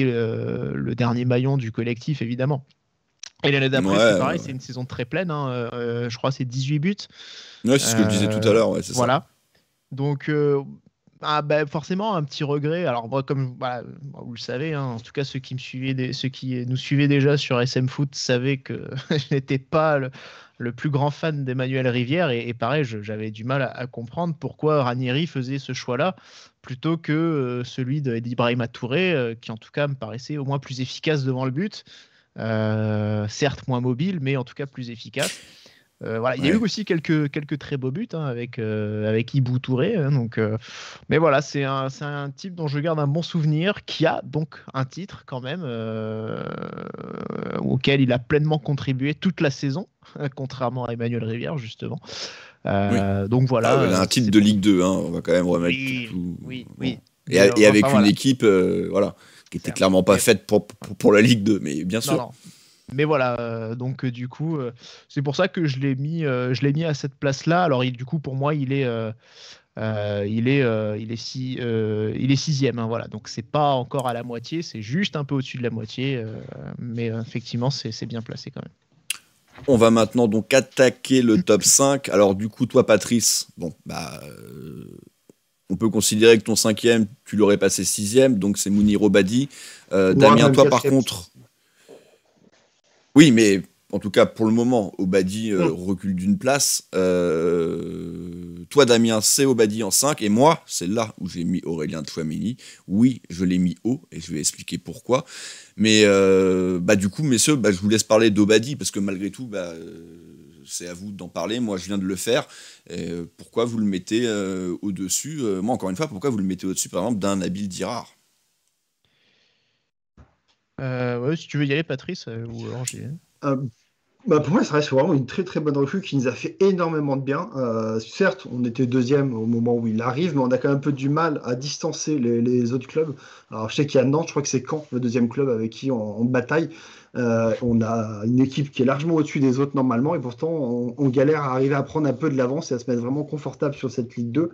le dernier maillon du collectif, évidemment. Et l'année d'après, c'est pareil, c'est une saison très pleine. Je crois que c'est 18 buts.
Ouais, c'est ce que je disais tout à l'heure. Ouais, c'est
voilà. Ça. Donc, forcément, un petit regret. Alors, moi, comme vous le savez, hein, en tout cas, ceux qui nous suivaient déjà sur SM Foot savaient que je n'étais pas le plus grand fan d'Emmanuel Rivière. Et pareil, j'avais du mal à comprendre pourquoi Ranieri faisait ce choix-là plutôt que celui d'Ibrahima Touré, qui en tout cas me paraissait au moins plus efficace devant le but. Certes moins mobile, mais en tout cas plus efficace. Voilà, il y a eu aussi quelques très beaux buts avec Ibou Touré. Mais voilà, c'est un type dont je garde un bon souvenir, qui a donc un titre quand même auquel il a pleinement contribué toute la saison, contrairement à Emmanuel Rivière justement. Donc voilà.
Il a un titre de Ligue 2, hein, on va quand même remettre tout.
Oui.
Et avec une équipe, qui était clairement pas faite pour la Ligue 2, mais bien sûr.
Non. Mais voilà, donc du coup, c'est pour ça que je l'ai mis à cette place-là. Alors du coup, pour moi, il est 6e. Hein, voilà, donc c'est pas encore à la moitié, c'est juste un peu au-dessus de la moitié, mais effectivement, c'est bien placé quand même.
On va maintenant donc attaquer le top 5. Alors du coup, toi, Patrice, on peut considérer que ton 5e, tu l'aurais passé 6e, donc c'est Mounir Obadi. Damien, toi, par contre... Oui, mais en tout cas, pour le moment, Obadi recule d'une place. Toi, Damien, c'est Obadi en 5. Et moi, c'est là où j'ai mis Aurélien Tchouaméni. Oui, je l'ai mis haut, et je vais expliquer pourquoi. Mais du coup, messieurs, je vous laisse parler d'Obadi, parce que malgré tout, c'est à vous d'en parler. Moi, je viens de le faire. Et pourquoi vous le mettez au-dessus moi, encore une fois, pourquoi vous le mettez au-dessus, par exemple, d'un Nabil Dirar?
Si tu veux y aller, Patrice, ou alors j'y ai.
Pour moi, ça reste vraiment une très très bonne recrue qui nous a fait énormément de bien. Certes, on était deuxième au moment où il arrive, mais on a quand même un peu du mal à distancer les autres clubs. Alors, je sais qu'il y a Nantes, je crois que c'est Caen, le deuxième club avec qui on bataille. On a une équipe qui est largement au-dessus des autres normalement, et pourtant on galère à arriver à prendre un peu de l'avance et à se mettre vraiment confortable sur cette Ligue 2.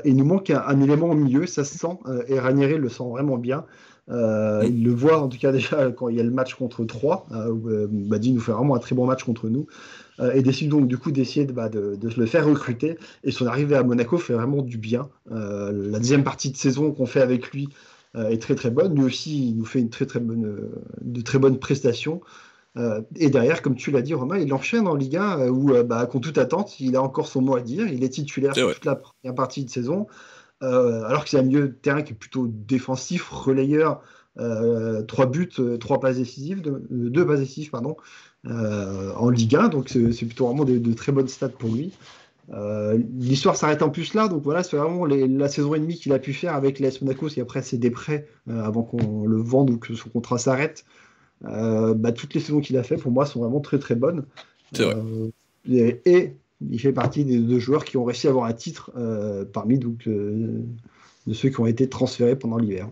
Et il nous manque un élément au milieu, ça se sent, et Ranieri le sent vraiment bien. Il le voit en tout cas déjà quand il y a le match contre Troyes, où Badi nous fait vraiment un très bon match contre nous, et décide donc du coup d'essayer de le faire recruter. Et son arrivée à Monaco fait vraiment du bien. La deuxième partie de saison qu'on fait avec lui est très très bonne. Lui aussi, il nous fait de très bonnes prestations. Et derrière, comme tu l'as dit, Romain, il enchaîne en Ligue 1 où, contre toute attente, il a encore son mot à dire. Il est titulaire sur toute la première partie de saison. Alors que c'est un milieu de terrain qui est plutôt défensif, relayeur, 3 buts, 3 passes décisives, 2 passes décisives, pardon, en Ligue 1, donc c'est plutôt vraiment de très bonnes stats pour lui. L'histoire s'arrête en plus là, donc voilà, c'est vraiment la saison et demie qu'il a pu faire avec l'AS Monaco, et après c'est des prêts avant qu'on le vende ou que son contrat s'arrête. Toutes les saisons qu'il a fait pour moi sont vraiment très très bonnes.
C'est vrai.
Et il fait partie des 2 joueurs qui ont réussi à avoir un titre parmi de ceux qui ont été transférés pendant l'hiver.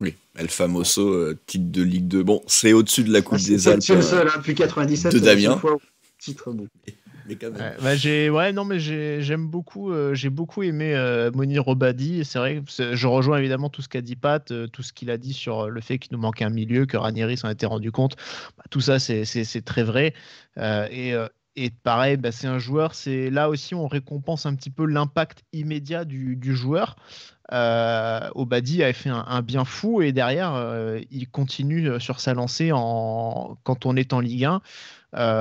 Oui, El Famoso, titre de Ligue 2. Bon, c'est au-dessus de la Coupe des Alpes.
C'est le seul, depuis 97.
De Damien.
Fois titre, bon.
Mais quand même.
J'aime beaucoup. J'ai beaucoup aimé Monir Obadi. Et c'est vrai que je rejoins évidemment tout ce qu'a dit Pat, tout ce qu'il a dit sur le fait qu'il nous manquait un milieu, que Ranieri s'en était rendu compte. Tout ça, c'est très vrai. Et pareil, c'est un joueur. C'est là aussi on récompense un petit peu l'impact immédiat du joueur. Obadi avait fait un bien fou et derrière il continue sur sa lancée quand on est en Ligue 1.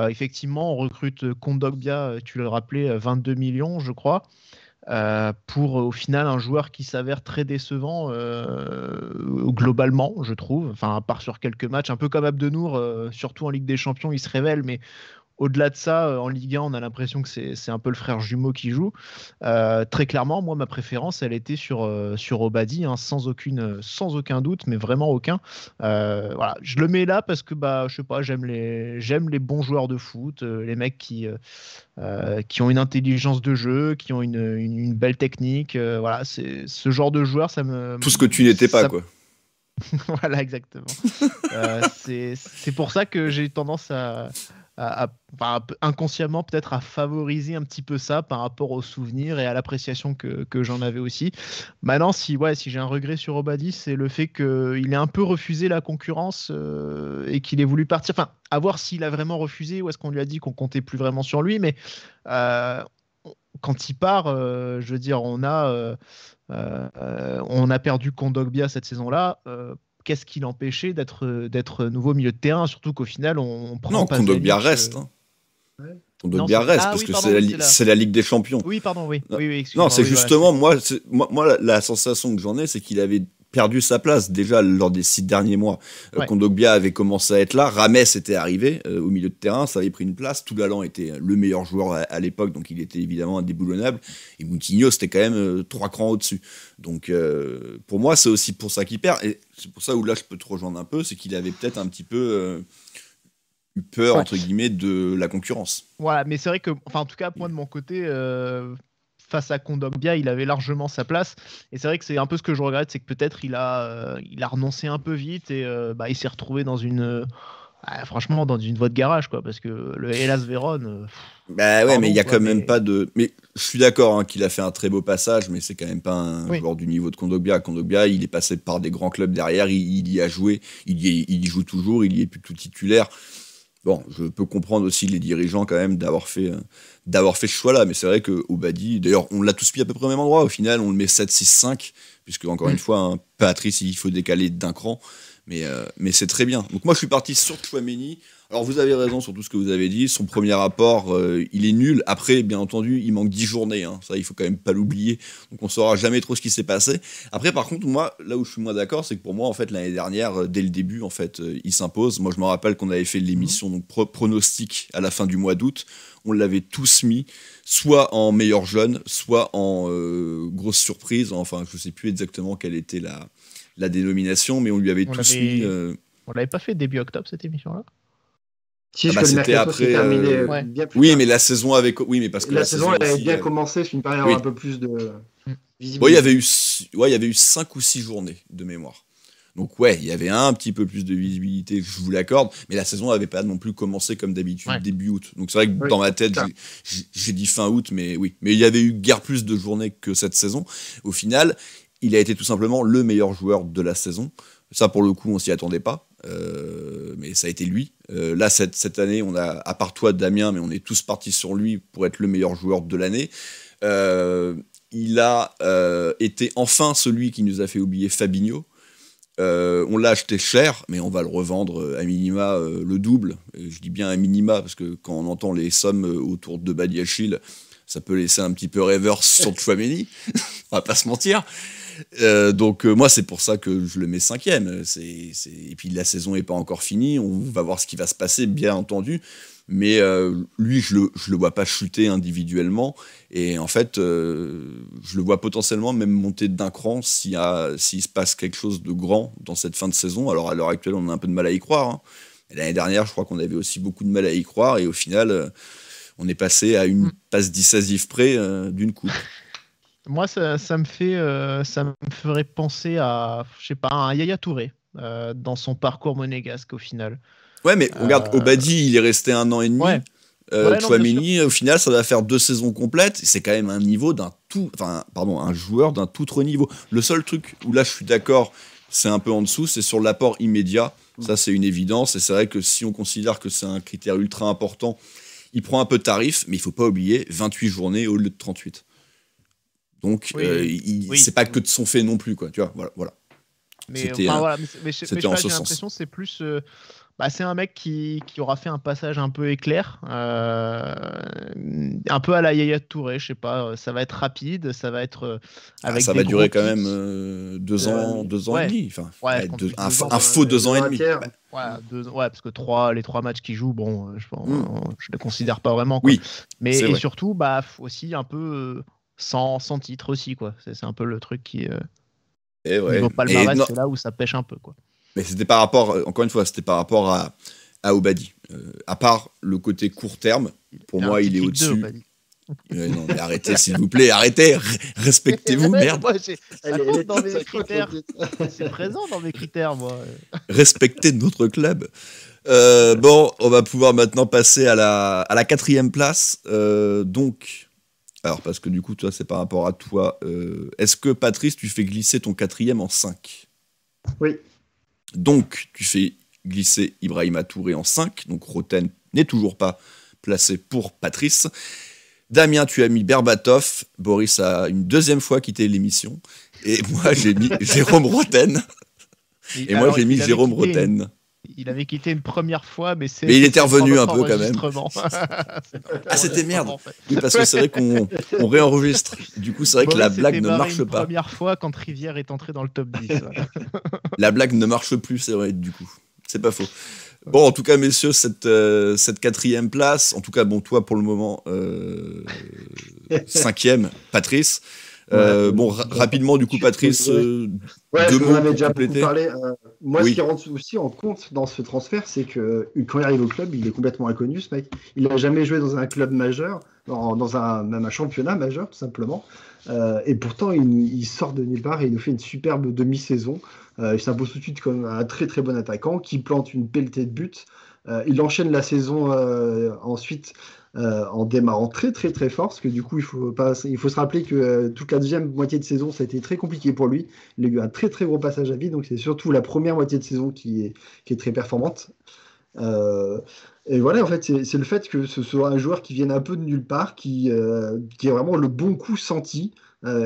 Effectivement, on recrute Kondogbia, tu le rappelais, 22 millions, je crois, pour au final un joueur qui s'avère très décevant globalement, je trouve. Enfin, à part sur quelques matchs, un peu comme Abdenour, surtout en Ligue des Champions, il se révèle, mais au-delà de ça, en Ligue 1, on a l'impression que c'est un peu le frère jumeau qui joue. Très clairement, moi, ma préférence, elle était sur Obadi, hein, sans aucun doute, mais vraiment aucun. Voilà, je le mets là parce que je sais pas, j'aime les bons joueurs de foot, les mecs qui ont une intelligence de jeu, qui ont une belle technique. Voilà, c'est ce genre de joueur, ça me.
Tout ce que tu n'étais pas, quoi.
Voilà, exactement. C'est pour ça que j'ai tendance inconsciemment peut-être à favoriser un petit peu ça par rapport aux souvenirs et à l'appréciation que j'en avais aussi. Maintenant, si j'ai un regret sur Obadi, c'est le fait qu'il ait un peu refusé la concurrence et qu'il ait voulu partir. Enfin, à voir s'il a vraiment refusé ou est-ce qu'on lui a dit qu'on comptait plus vraiment sur lui, mais quand il part, je veux dire, on a perdu Kondogbia cette saison-là. Qu'est-ce qui l'empêchait d'être nouveau milieu de terrain, surtout qu'au final on prend.
Non, Kondogbia reste. Kondogbia reste parce que c'est la Ligue des Champions.
Oui, pardon, oui.
Non, c'est justement moi la sensation que j'en ai, c'est qu'il avait perdu sa place déjà lors des 6 derniers mois. Kondogbia avait commencé à être là, Rames était arrivé au milieu de terrain, ça avait pris une place. Toulalan était le meilleur joueur à l'époque, donc il était évidemment indéboulonnable. Et Moutinho, c'était quand même 3 crans au-dessus. Donc pour moi, c'est aussi pour ça qu'il perd. Et c'est pour ça où là, je peux te rejoindre un peu, c'est qu'il avait peut-être un petit peu eu peur, entre guillemets, de la concurrence.
Voilà, mais c'est vrai que, en tout cas, moi de mon côté, face à Kondogbia, il avait largement sa place. Et c'est vrai que c'est un peu ce que je regrette, c'est que peut-être il a renoncé un peu vite et il s'est retrouvé dans franchement, dans une voie de garage, quoi, parce que le Hellas Vérone.
Mais il y a quand même pas de. Mais je suis d'accord qu'il a fait un très beau passage, mais c'est quand même pas un joueur du niveau de Kondogbia. Kondogbia, il est passé par des grands clubs derrière, il y a joué, il y joue toujours, il y est plutôt titulaire. Bon, je peux comprendre aussi les dirigeants quand même d'avoir fait ce choix-là, mais c'est vrai que Obadi, d'ailleurs, on l'a tous mis à peu près au même endroit. Au final, on le met 7-6-5, puisque encore une fois, Patrice, il faut décaler d'un cran. Mais c'est très bien. Donc moi, je suis parti sur Tchouaméni. Alors vous avez raison sur tout ce que vous avez dit. Son premier rapport, il est nul. Après, bien entendu, il manque 10 journées. Ça, il faut quand même pas l'oublier. Donc on saura jamais trop ce qui s'est passé. Après, par contre, moi, là où je suis moins d'accord, c'est que pour moi, en fait, l'année dernière, dès le début, en fait, il s'impose. Moi, je me rappelle qu'on avait fait l'émission donc pronostic à la fin du mois d'août. On l'avait tous mis, soit en meilleur jeune, soit en grosse surprise. Enfin, je sais plus exactement quelle était la dénomination, mais on lui avait tous mis.
On l'avait pas fait début octobre, cette émission-là ?
Si,
Ah bah,
que le
c'était
mercato s'est
après,
terminé
Ouais.
bien plus
Oui,
tard.
mais la saison avait. Oui, mais parce que
La saison elle avait
aussi,
bien commencé, c'est une période
Oui.
un peu plus de
Mm.
visibilité.
Bon, il y avait eu 5 ou 6 journées de mémoire. Donc ouais, il y avait un petit peu plus de visibilité, je vous l'accorde, mais la saison n'avait pas non plus commencé comme d'habitude
Ouais.
début août. Donc c'est vrai que
Oui,
dans ma tête,
c'est ça.
j'ai dit fin août, mais oui. Mais il y avait eu guère plus de journées que cette saison. Au final, il a été tout simplement le meilleur joueur de la saison. Ça, pour le coup, on s'y attendait pas. Mais ça a été lui. Là, cette année, on a, à part toi, Damien, mais on est tous partis sur lui pour être le meilleur joueur de l'année. Il a été enfin celui qui nous a fait oublier Fabinho. On l'a acheté cher, mais on va le revendre à minima le double. Et je dis bien à minima, parce que quand on entend les sommes autour de Badiachil, ça peut laisser un petit peu rêveur sur Tchouaméni. On va pas se mentir. Donc moi, c'est pour ça que je le mets 5e. Et puis la saison n'est pas encore finie. On va voir ce qui va se passer, bien entendu. Mais lui, je le vois pas chuter individuellement. Et en fait, je le vois potentiellement même monter d'un cran s'il se passe quelque chose de grand dans cette fin de saison. Alors à l'heure actuelle, on a un peu de mal à y croire. Hein. Et l'année dernière, je crois qu'on avait aussi beaucoup de mal à y croire. Et au final, on est passé à une passe décisive près d'une coupe.
Moi, ça me ferait penser à, je sais pas, un Yaya Touré dans son parcours monégasque au final.
Ouais, mais regarde, Obadi, il est resté 1 an et demi.
Ouais. Ouais, non,
Tchouaméni, au final, ça va faire 2 saisons complètes. C'est quand même un joueur d'un tout autre niveau. Le seul truc où là, je suis d'accord, c'est un peu en dessous, c'est sur l'apport immédiat. Ça, c'est une évidence. Et c'est vrai que si on considère que c'est un critère ultra important, il prend un peu de tarif, mais il faut pas oublier 28 journées au lieu de 38. Donc, c'est pas que de son fait non plus, quoi. Tu vois, voilà.
Mais
C'était
j'ai
en ce sens.
l'impression que c'est plus. C'est un mec qui aura fait un passage un peu éclair, un peu à la Yaya Touré, je sais pas. Ça va être rapide, ça va être avec
ça
des
va durer
gros
quand
kicks.
même 2 ans
Ouais.
et demi. Enfin,
Ouais, quand tu dis 2 ans,
un faux 2 ans et demi.
tiers.
Parce que les 3 matchs qu'il joue, bon, je les considère pas vraiment, quoi.
Oui,
Mais
c'est
et
vrai.
surtout, aussi un peu sans titre aussi, quoi. C'est un peu le truc qui
Et ouais.
niveau palmarès, c'est là où ça pêche un peu, quoi.
Mais c'était par rapport, encore une fois, c'était par rapport à Obadi. À part le côté court terme, pour moi, il est au-dessus. Non, mais arrêtez, s'il vous plaît, arrêtez, respectez-vous, merde.
Moi, dans mes critères. C'est présent dans mes critères, moi.
Respectez notre club. Bon, on va pouvoir maintenant passer à la 4e place. Alors, parce que du coup, toi, c'est par rapport à toi. Est-ce que, Patrice, tu fais glisser ton 4e en 5 ?
Oui.
Donc, tu fais glisser Ibrahima Touré en 5. Donc, Roten n'est toujours pas placé pour Patrice. Damien, tu as mis Berbatov. Boris a une 2e fois quitté l'émission. Et moi, j'ai mis Jérôme Roten. Moi, j'ai mis Jérôme Roten.
Il avait quitté une première fois, mais
il était revenu un peu quand même.
C'était
merde. Oui, parce que c'est vrai qu'on réenregistre. Du coup, c'est vrai que la blague ne marche pas.
La première fois quand Rivière est entré dans le top 10.
La blague ne marche plus, c'est vrai, du coup. C'est pas faux. Bon, en tout cas, messieurs, cette 4e place, en tout cas, bon, toi, pour le moment, 5e, Patrice. Rapidement, du coup, Patrice, deux mots
avait déjà
pour compléter.
parlé. Moi, ce qui rentre aussi en compte dans ce transfert, c'est que quand il arrive au club, il est complètement inconnu, ce mec. Il n'a jamais joué dans un club majeur, même un championnat majeur, tout simplement. Et pourtant, il sort de nulle part et il nous fait une superbe demi-saison. Il s'impose tout de suite comme un très très bon attaquant qui plante une pelletée de buts. Il enchaîne la saison ensuite en démarrant très très très fort, parce que du coup il faut se rappeler que toute la deuxième moitié de saison ça a été très compliqué pour lui. Il a eu un très très gros passage à vide, donc c'est surtout la première moitié de saison qui est très performante. Et voilà, en fait, c'est le fait que ce soit un joueur qui vienne un peu de nulle part, qui est vraiment le bon coup senti.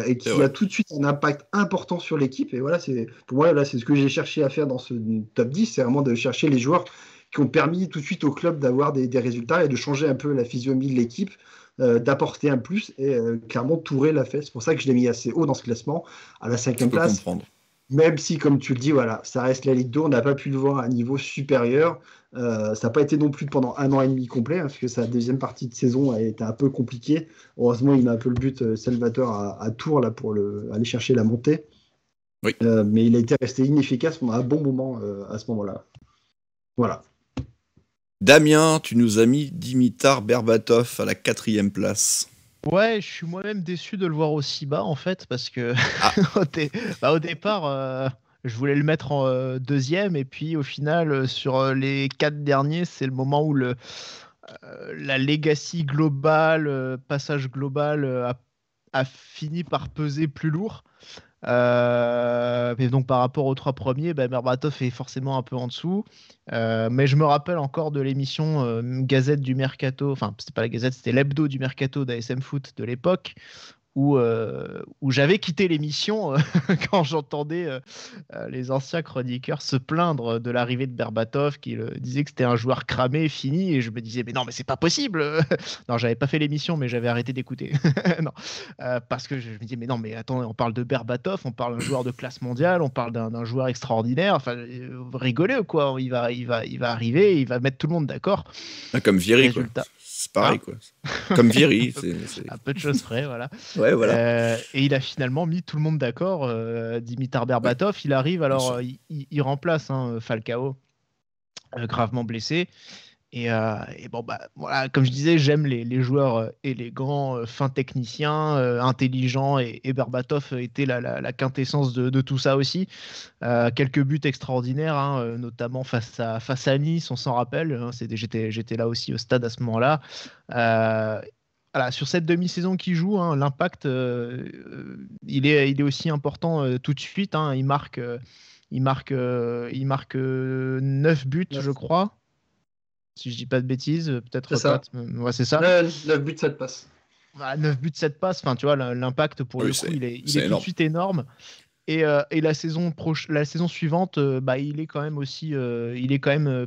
Et qui a tout de suite un impact important sur l'équipe. Et voilà, pour moi, là, c'est ce que j'ai cherché à faire dans ce top 10, c'est vraiment de chercher les joueurs qui ont permis tout de suite au club d'avoir des résultats et de changer un peu la physionomie de l'équipe, d'apporter un plus. Et clairement, Touré l'a fait. C'est pour ça que je l'ai mis assez haut dans ce classement, à la 5e place.
Comprendre.
Même si, comme tu le dis, voilà, ça reste la Ligue 2, on n'a pas pu le voir à un niveau supérieur. Ça n'a pas été non plus pendant 1 an et demi complet, parce que sa deuxième partie de saison a été un peu compliquée. Heureusement, il met un peu le but Salvatore à Tours là, pour aller chercher la montée.
Oui.
Mais il a été resté inefficace pendant un bon moment à ce moment-là. Voilà.
Damien, tu nous as mis Dimitar Berbatov à la 4e place.
Ouais, je suis moi-même déçu de le voir aussi bas en fait, parce que au départ, je voulais le mettre en 2e, et puis au final, sur les 4 derniers, c'est le moment où la legacy globale, passage global, a fini par peser plus lourd. Et donc par rapport aux 3 premiers, Berbatov est forcément un peu en dessous. Mais je me rappelle encore de l'émission Gazette du Mercato, enfin c'était pas la Gazette, c'était l'hebdo du Mercato d'ASM Foot de l'époque, où j'avais quitté l'émission quand j'entendais les anciens chroniqueurs se plaindre de l'arrivée de Berbatov, qui disaient que c'était un joueur cramé, fini, et je me disais mais non, mais c'est pas possible. Non, j'avais pas fait l'émission, mais j'avais arrêté d'écouter. Non, parce que je me disais mais non, mais attends, on parle de Berbatov, on parle d'un joueur de classe mondiale, on parle d'un joueur extraordinaire, enfin vous rigolez ou quoi, il va arriver, il va mettre tout le monde d'accord.
Comme Vieri, quoi. C'est pareil, quoi. Comme Vieri. C'est
un peu de choses près, voilà.
Ouais, voilà.
Et il a finalement mis tout le monde d'accord. Dimitar Berbatov, il arrive, alors il remplace Falcao, gravement blessé. Et bon, voilà, comme je disais, j'aime les joueurs élégants, fins techniciens, intelligents, et Berbatov était la quintessence de tout ça aussi. Quelques buts extraordinaires, notamment face à Nice, on s'en rappelle. J'étais là aussi au stade à ce moment-là. Voilà, sur cette demi-saison qu'il joue, l'impact, il est aussi important tout de suite. Il marque 9 buts, je crois. Si je dis pas de bêtises, peut-être
c'est ça.
Ouais, c'est ça.
9 buts, 7 passes.
Voilà, 9 buts, 7 passes. Enfin, tu vois, l'impact pour le coup, il est tout de suite énorme. Et la saison suivante, il est quand même aussi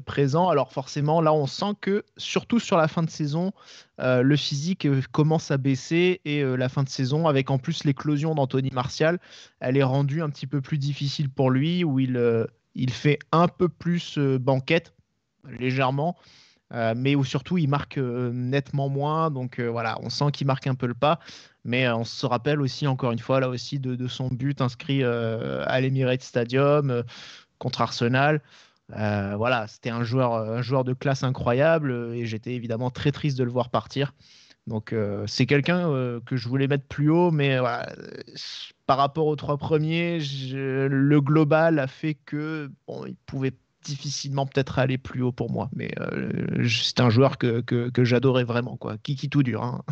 présent. Alors forcément, là, on sent que, surtout sur la fin de saison, le physique commence à baisser, et la fin de saison, avec en plus l'éclosion d'Anthony Martial, elle est rendue un petit peu plus difficile pour lui, où il fait un peu plus banquette, légèrement, mais où surtout il marque nettement moins. Donc voilà, on sent qu'il marque un peu le pas. Mais on se rappelle aussi, encore une fois, là aussi, de son but inscrit à l'Emirates Stadium contre Arsenal. Voilà, c'était un joueur de classe incroyable, et j'étais évidemment très triste de le voir partir. Donc c'est quelqu'un que je voulais mettre plus haut, mais voilà, par rapport aux 3 premiers, le global a fait que il pouvait difficilement peut-être aller plus haut pour moi. Mais c'est un joueur que j'adorais vraiment, quoi. Qui tout dur.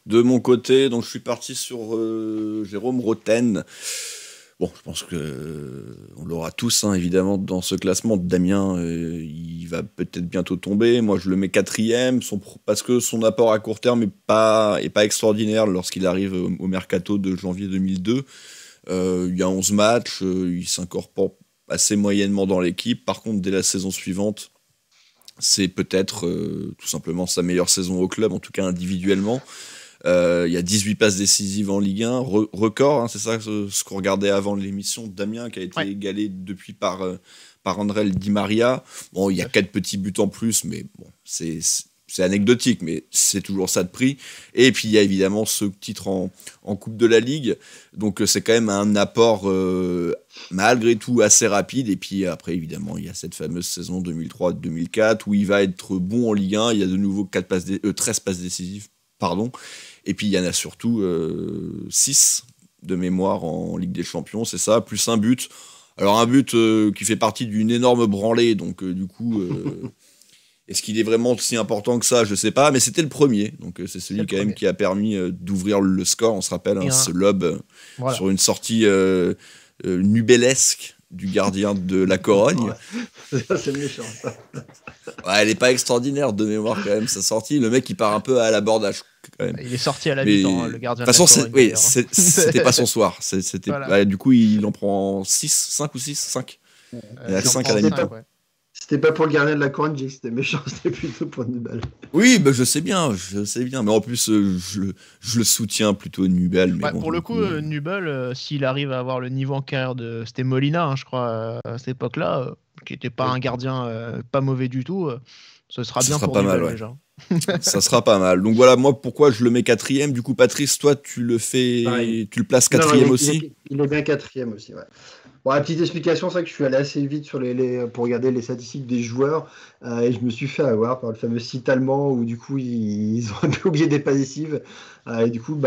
De mon côté, donc je suis parti sur Jérôme Roten. Bon, je pense que on l'aura tous, évidemment, dans ce classement. Damien, il va peut-être bientôt tomber. Moi, je le mets 4e, parce que son apport à court terme n'est pas extraordinaire lorsqu'il arrive au mercato de janvier 2002. Il y a 11 matchs, il s'incorpore assez moyennement dans l'équipe. Par contre, dès la saison suivante, c'est peut-être tout simplement sa meilleure saison au club, en tout cas individuellement. Il y a 18 passes décisives en Ligue 1, record, c'est ça ce qu'on regardait avant l'émission de Damien, qui a été égalé depuis par André Di Maria. Bon, il y a 4 petits buts en plus, mais bon, c'est anecdotique, mais c'est toujours ça de prix. Et puis il y a évidemment ce titre en Coupe de la Ligue, donc c'est quand même un apport malgré tout assez rapide. Et puis après, évidemment, il y a cette fameuse saison 2003-2004 où il va être bon en Ligue 1. Il y a de nouveau 13 passes décisives, pardon. Et puis il y en a surtout 6 de mémoire en Ligue des Champions, c'est ça, plus un but. Alors un but qui fait partie d'une énorme branlée, donc du coup... Est-ce qu'il est vraiment si important que ça? Je ne sais pas, mais c'était le premier. Donc c'est celui quand même qui a permis d'ouvrir le score. On se rappelle, ce lob sur une sortie nubelesque du gardien de la Corogne.
Ça, c'est méchant, ça.
Ouais, elle n'est pas extraordinaire de mémoire quand même, sa sortie. Le mec, il part un peu à l'abordage quand même.
Il est sorti à la mi-temps, le gardien
de la
Corogne.
De toute façon, c'était pas son soir. Voilà. Du coup, il en prend 5 ou 6. 5. Il y a 5 à la mi-temps.
C'était pas pour le gardien de la Corogne, c'était méchant, c'était plutôt pour Nubel.
Oui, je sais bien, mais en plus, je le soutiens plutôt Nubel. Mais
pour le coup, Nubel, s'il arrive à avoir le niveau en carrière de... C'était Molina, je crois, à cette époque-là, qui n'était pas un gardien pas mauvais du tout, ce sera bien pour Nubel, déjà.
Ça sera pas mal. Donc voilà, moi, pourquoi je le mets 4e. Du coup, Patrice, toi, tu le places 4e aussi?
Il est bien 4e aussi, ouais. Bon, la petite explication, c'est que je suis allé assez vite pour regarder les statistiques des joueurs et je me suis fait avoir par le fameux site allemand où du coup ils ont un peu oublié des passes décisives. Et du coup,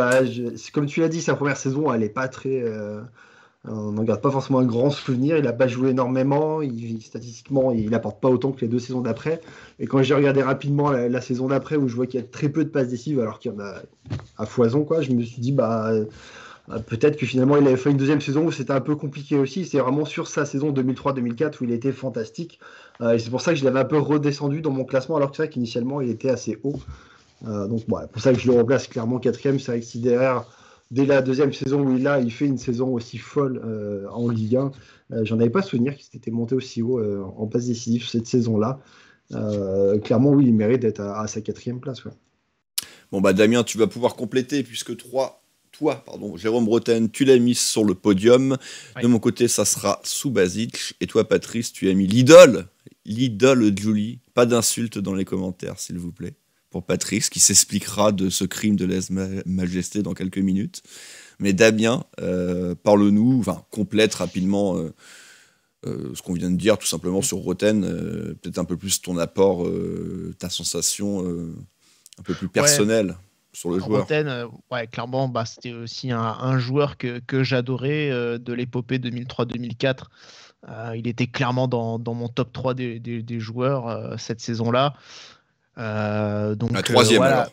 comme tu l'as dit, sa première saison, elle est pas très. On n'en garde pas forcément un grand souvenir. Il n'a pas joué énormément. Statistiquement, il n'apporte pas autant que les 2 saisons d'après. Et quand j'ai regardé rapidement la saison d'après où je vois qu'il y a très peu de passes décisives alors qu'il y en a à foison, quoi, je me suis dit peut-être que finalement il avait fait une deuxième saison où c'était un peu compliqué aussi. C'est vraiment sur sa saison 2003-2004 où il était fantastique. Et c'est pour ça que je l'avais un peu redescendu dans mon classement alors que c'est vrai qu'initialement il était assez haut. Donc voilà, pour ça que je le replace clairement 4ème. C'est vrai que si derrière, dès la deuxième saison où il fait une saison aussi folle en Ligue 1, j'en avais pas souvenir qu'il s'était monté aussi haut en passe décisive cette saison-là. Clairement, oui, il mérite d'être à sa 4ème place. Ouais.
Bon, Damien, tu vas pouvoir compléter puisque toi, Jérôme Roten, tu l'as mis sur le podium. Oui. De mon côté, ça sera Subasic. Et toi, Patrice, tu as mis l'idole Julie. Pas d'insultes dans les commentaires, s'il vous plaît. Pour Patrice, qui s'expliquera de ce crime de lèse-majesté dans quelques minutes. Mais Damien, parle-nous, complète rapidement ce qu'on vient de dire, tout simplement sur Roten. Peut-être un peu plus ton apport, ta sensation un peu plus personnelle. Ouais. Sur le joueur.
Roten, clairement, c'était aussi un joueur que j'adorais de l'épopée 2003-2004. Il était clairement dans mon top 3 des joueurs cette saison-là. Donc,
la 3e alors.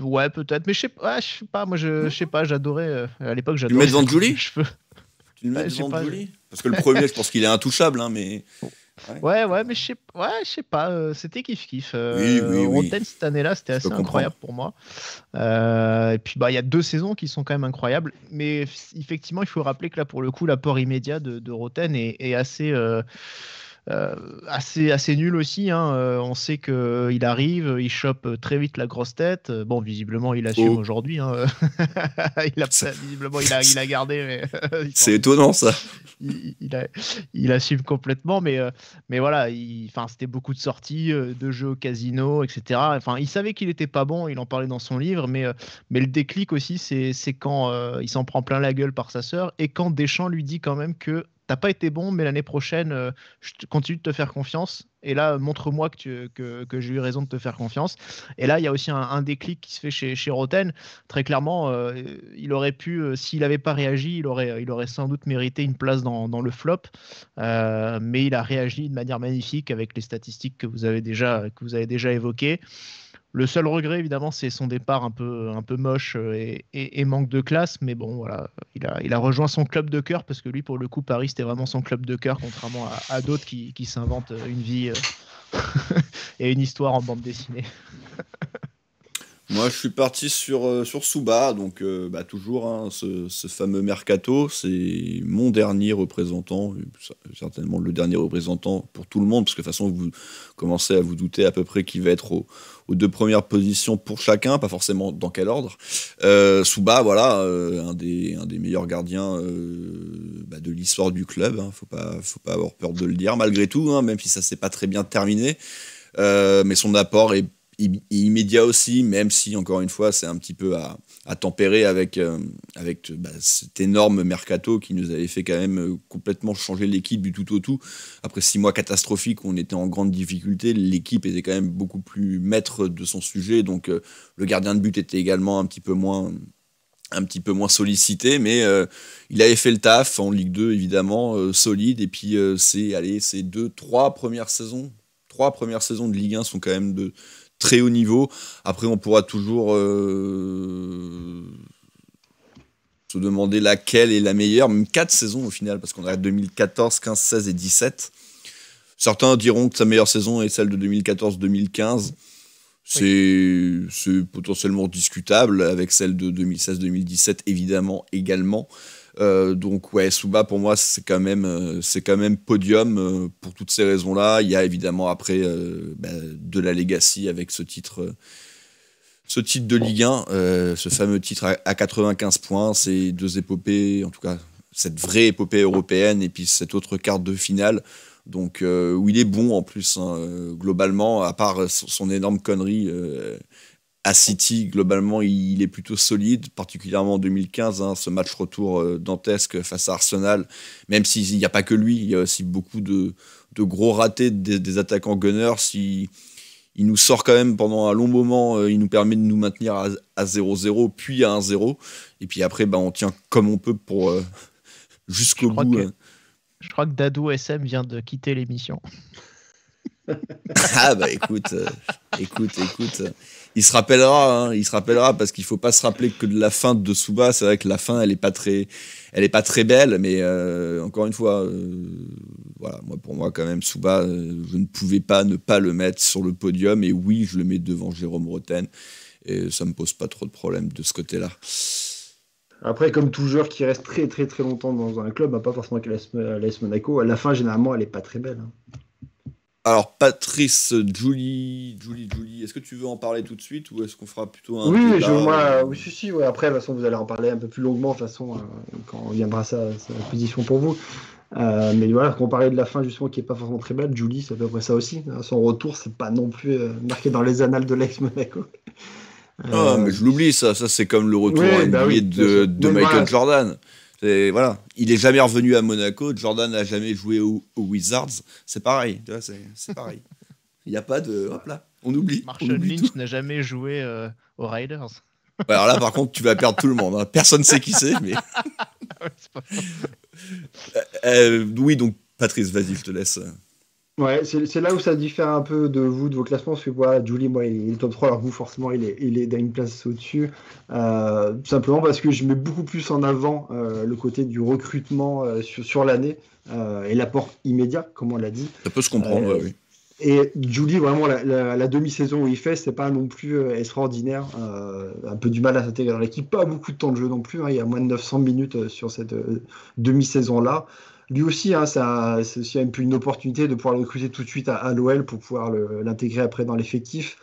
Ouais, peut-être, mais je sais pas. Moi, je sais pas. J'adorais à l'époque.
Tu le mets devant Julie. Tu le mets devant Julie. Parce que le premier, je pense qu'il est intouchable, mais.
Ouais, mais je sais pas, c'était kiff-kiff.
Oui.
Roten, cette année-là, c'était assez incroyable pour moi. Et puis, il y a 2 saisons qui sont quand même incroyables. Mais effectivement, il faut rappeler que là, pour le coup, l'apport immédiat de Roten est assez nul aussi. On sait qu'il arrive, il chope très vite la grosse tête. Bon, visiblement, il assume aujourd'hui. Visiblement, il a gardé. Mais
c'est étonnant, ça.
Il assume complètement, mais voilà, c'était beaucoup de sorties, de jeux au casino, etc. Il savait qu'il était pas bon, il en parlait dans son livre, mais le déclic aussi, c'est quand il s'en prend plein la gueule par sa sœur et quand Deschamps lui dit quand même que t'as pas été bon, mais l'année prochaine, je continue de te faire confiance. Et là, montre-moi que j'ai eu raison de te faire confiance. Et là, il y a aussi un déclic qui se fait chez Roten. Très clairement, il aurait pu, s'il n'avait pas réagi, il aurait sans doute mérité une place dans le flop. Mais il a réagi de manière magnifique avec les statistiques que vous avez déjà évoquées. Le seul regret, évidemment, c'est son départ un peu moche et manque de classe. Mais bon, voilà, il a rejoint son club de cœur parce que lui, pour le coup, Paris, c'était vraiment son club de cœur, contrairement à d'autres qui s'inventent une vie et une histoire en bande dessinée.
Moi, je suis parti sur Suba, donc toujours ce fameux mercato. C'est mon dernier représentant, certainement le dernier représentant pour tout le monde, parce que de toute façon, vous commencez à vous douter à peu près qui va être aux 2 premières positions pour chacun, pas forcément dans quel ordre. Suba, voilà, un des meilleurs gardiens de l'histoire du club. Faut pas avoir peur de le dire, malgré tout, même si ça s'est pas très bien terminé. Mais son apport est immédiat aussi, même si encore une fois c'est un petit peu à tempérer avec cet énorme mercato qui nous avait fait quand même complètement changer l'équipe du tout au tout. Après 6 mois catastrophiques où on était en grande difficulté, l'équipe était quand même beaucoup plus maître de son sujet, donc le gardien de but était également un petit peu moins sollicité, mais il avait fait le taf en Ligue 2 évidemment, solide, et puis ces 3 premières saisons de Ligue 1 sont quand même de très haut niveau. Après, on pourra toujours se demander laquelle est la meilleure, même 4 saisons au final, parce qu'on a 2014, 15, 16 et 17. Certains diront que sa meilleure saison est celle de 2014-2015. C'est potentiellement discutable, avec celle de 2016-2017 évidemment également. Donc ouais, Suba pour moi c'est quand même podium pour toutes ces raisons-là. Il y a évidemment après de la legacy avec ce titre de Ligue 1, ce fameux titre à 95 points, ces 2 épopées, en tout cas cette vraie épopée européenne et puis cette autre quart de finale. Donc où il est bon en plus, globalement, à part son énorme connerie à City, globalement, il est plutôt solide, particulièrement en 2015, ce match retour dantesque face à Arsenal. Même s'il n'y a pas que lui, il y a aussi beaucoup de gros ratés des attaquants Gunners. Il nous sort quand même pendant un long moment, il nous permet de nous maintenir à 0-0, puis à 1-0. Et puis après, on tient comme on peut pour jusqu'au bout.
Je crois que Dadou SM vient de quitter l'émission.
Ah écoute, il se rappellera parce qu'il faut pas se rappeler que de la fin de Souba. C'est vrai que la fin elle est pas très belle, mais encore une fois, voilà, pour moi quand même Souba, je ne pouvais pas ne pas le mettre sur le podium, et oui, je le mets devant Jérôme Roten et ça me pose pas trop de problème de ce côté-là.
Après, comme tout joueur qui reste très très très longtemps dans un club, pas forcément que l'AS Monaco, à la fin généralement elle est pas très belle.
Alors Patrice, Julie, est-ce que tu veux en parler tout de suite ou est-ce qu'on fera plutôt un
Oui,
débat,
si. Après, de toute façon, vous allez en parler un peu plus longuement, de toute façon, quand on viendra à sa position pour vous. Mais voilà, quand on parlait de la fin, justement, qui est pas forcément très belle, Julie, c'est à peu près ça aussi. Son retour, c'est pas non plus marqué dans les annales de l'AS Monaco.
Mais je l'oublie, ça c'est comme le retour en NBA de Michael Jordan. Voilà, il est jamais revenu à Monaco, Jordan n'a jamais joué aux Wizards, c'est pareil, tu vois, c'est pareil. Il n'y a pas de... Hop là, on oublie.
Marshall Lynch n'a jamais joué aux Raiders.
Ouais, alors là, par contre, tu vas perdre tout le monde. Hein. Personne ne sait qui c'est, mais...
Ouais, c'est pas
oui, donc Patrice, vas-y, je te laisse.
Ouais, c'est là où ça diffère un peu de vous, de vos classements, parce que voilà, Julie, moi, il est top 3, alors vous, forcément, il est dans une place au-dessus. Simplement parce que je mets beaucoup plus en avant le côté du recrutement sur l'année et l'apport immédiat, comme on l'a dit.
Ça peut se comprendre, oui.
Et Julie, vraiment, la demi-saison où il fait, c'est pas non plus extraordinaire. Un peu du mal à s'intégrer dans l'équipe, pas beaucoup de temps de jeu non plus. Il y a moins de 900 minutes sur cette demi-saison-là. Lui aussi, c'est aussi un peu une opportunité de pouvoir le recruter tout de suite à l'OL pour pouvoir l'intégrer après dans l'effectif.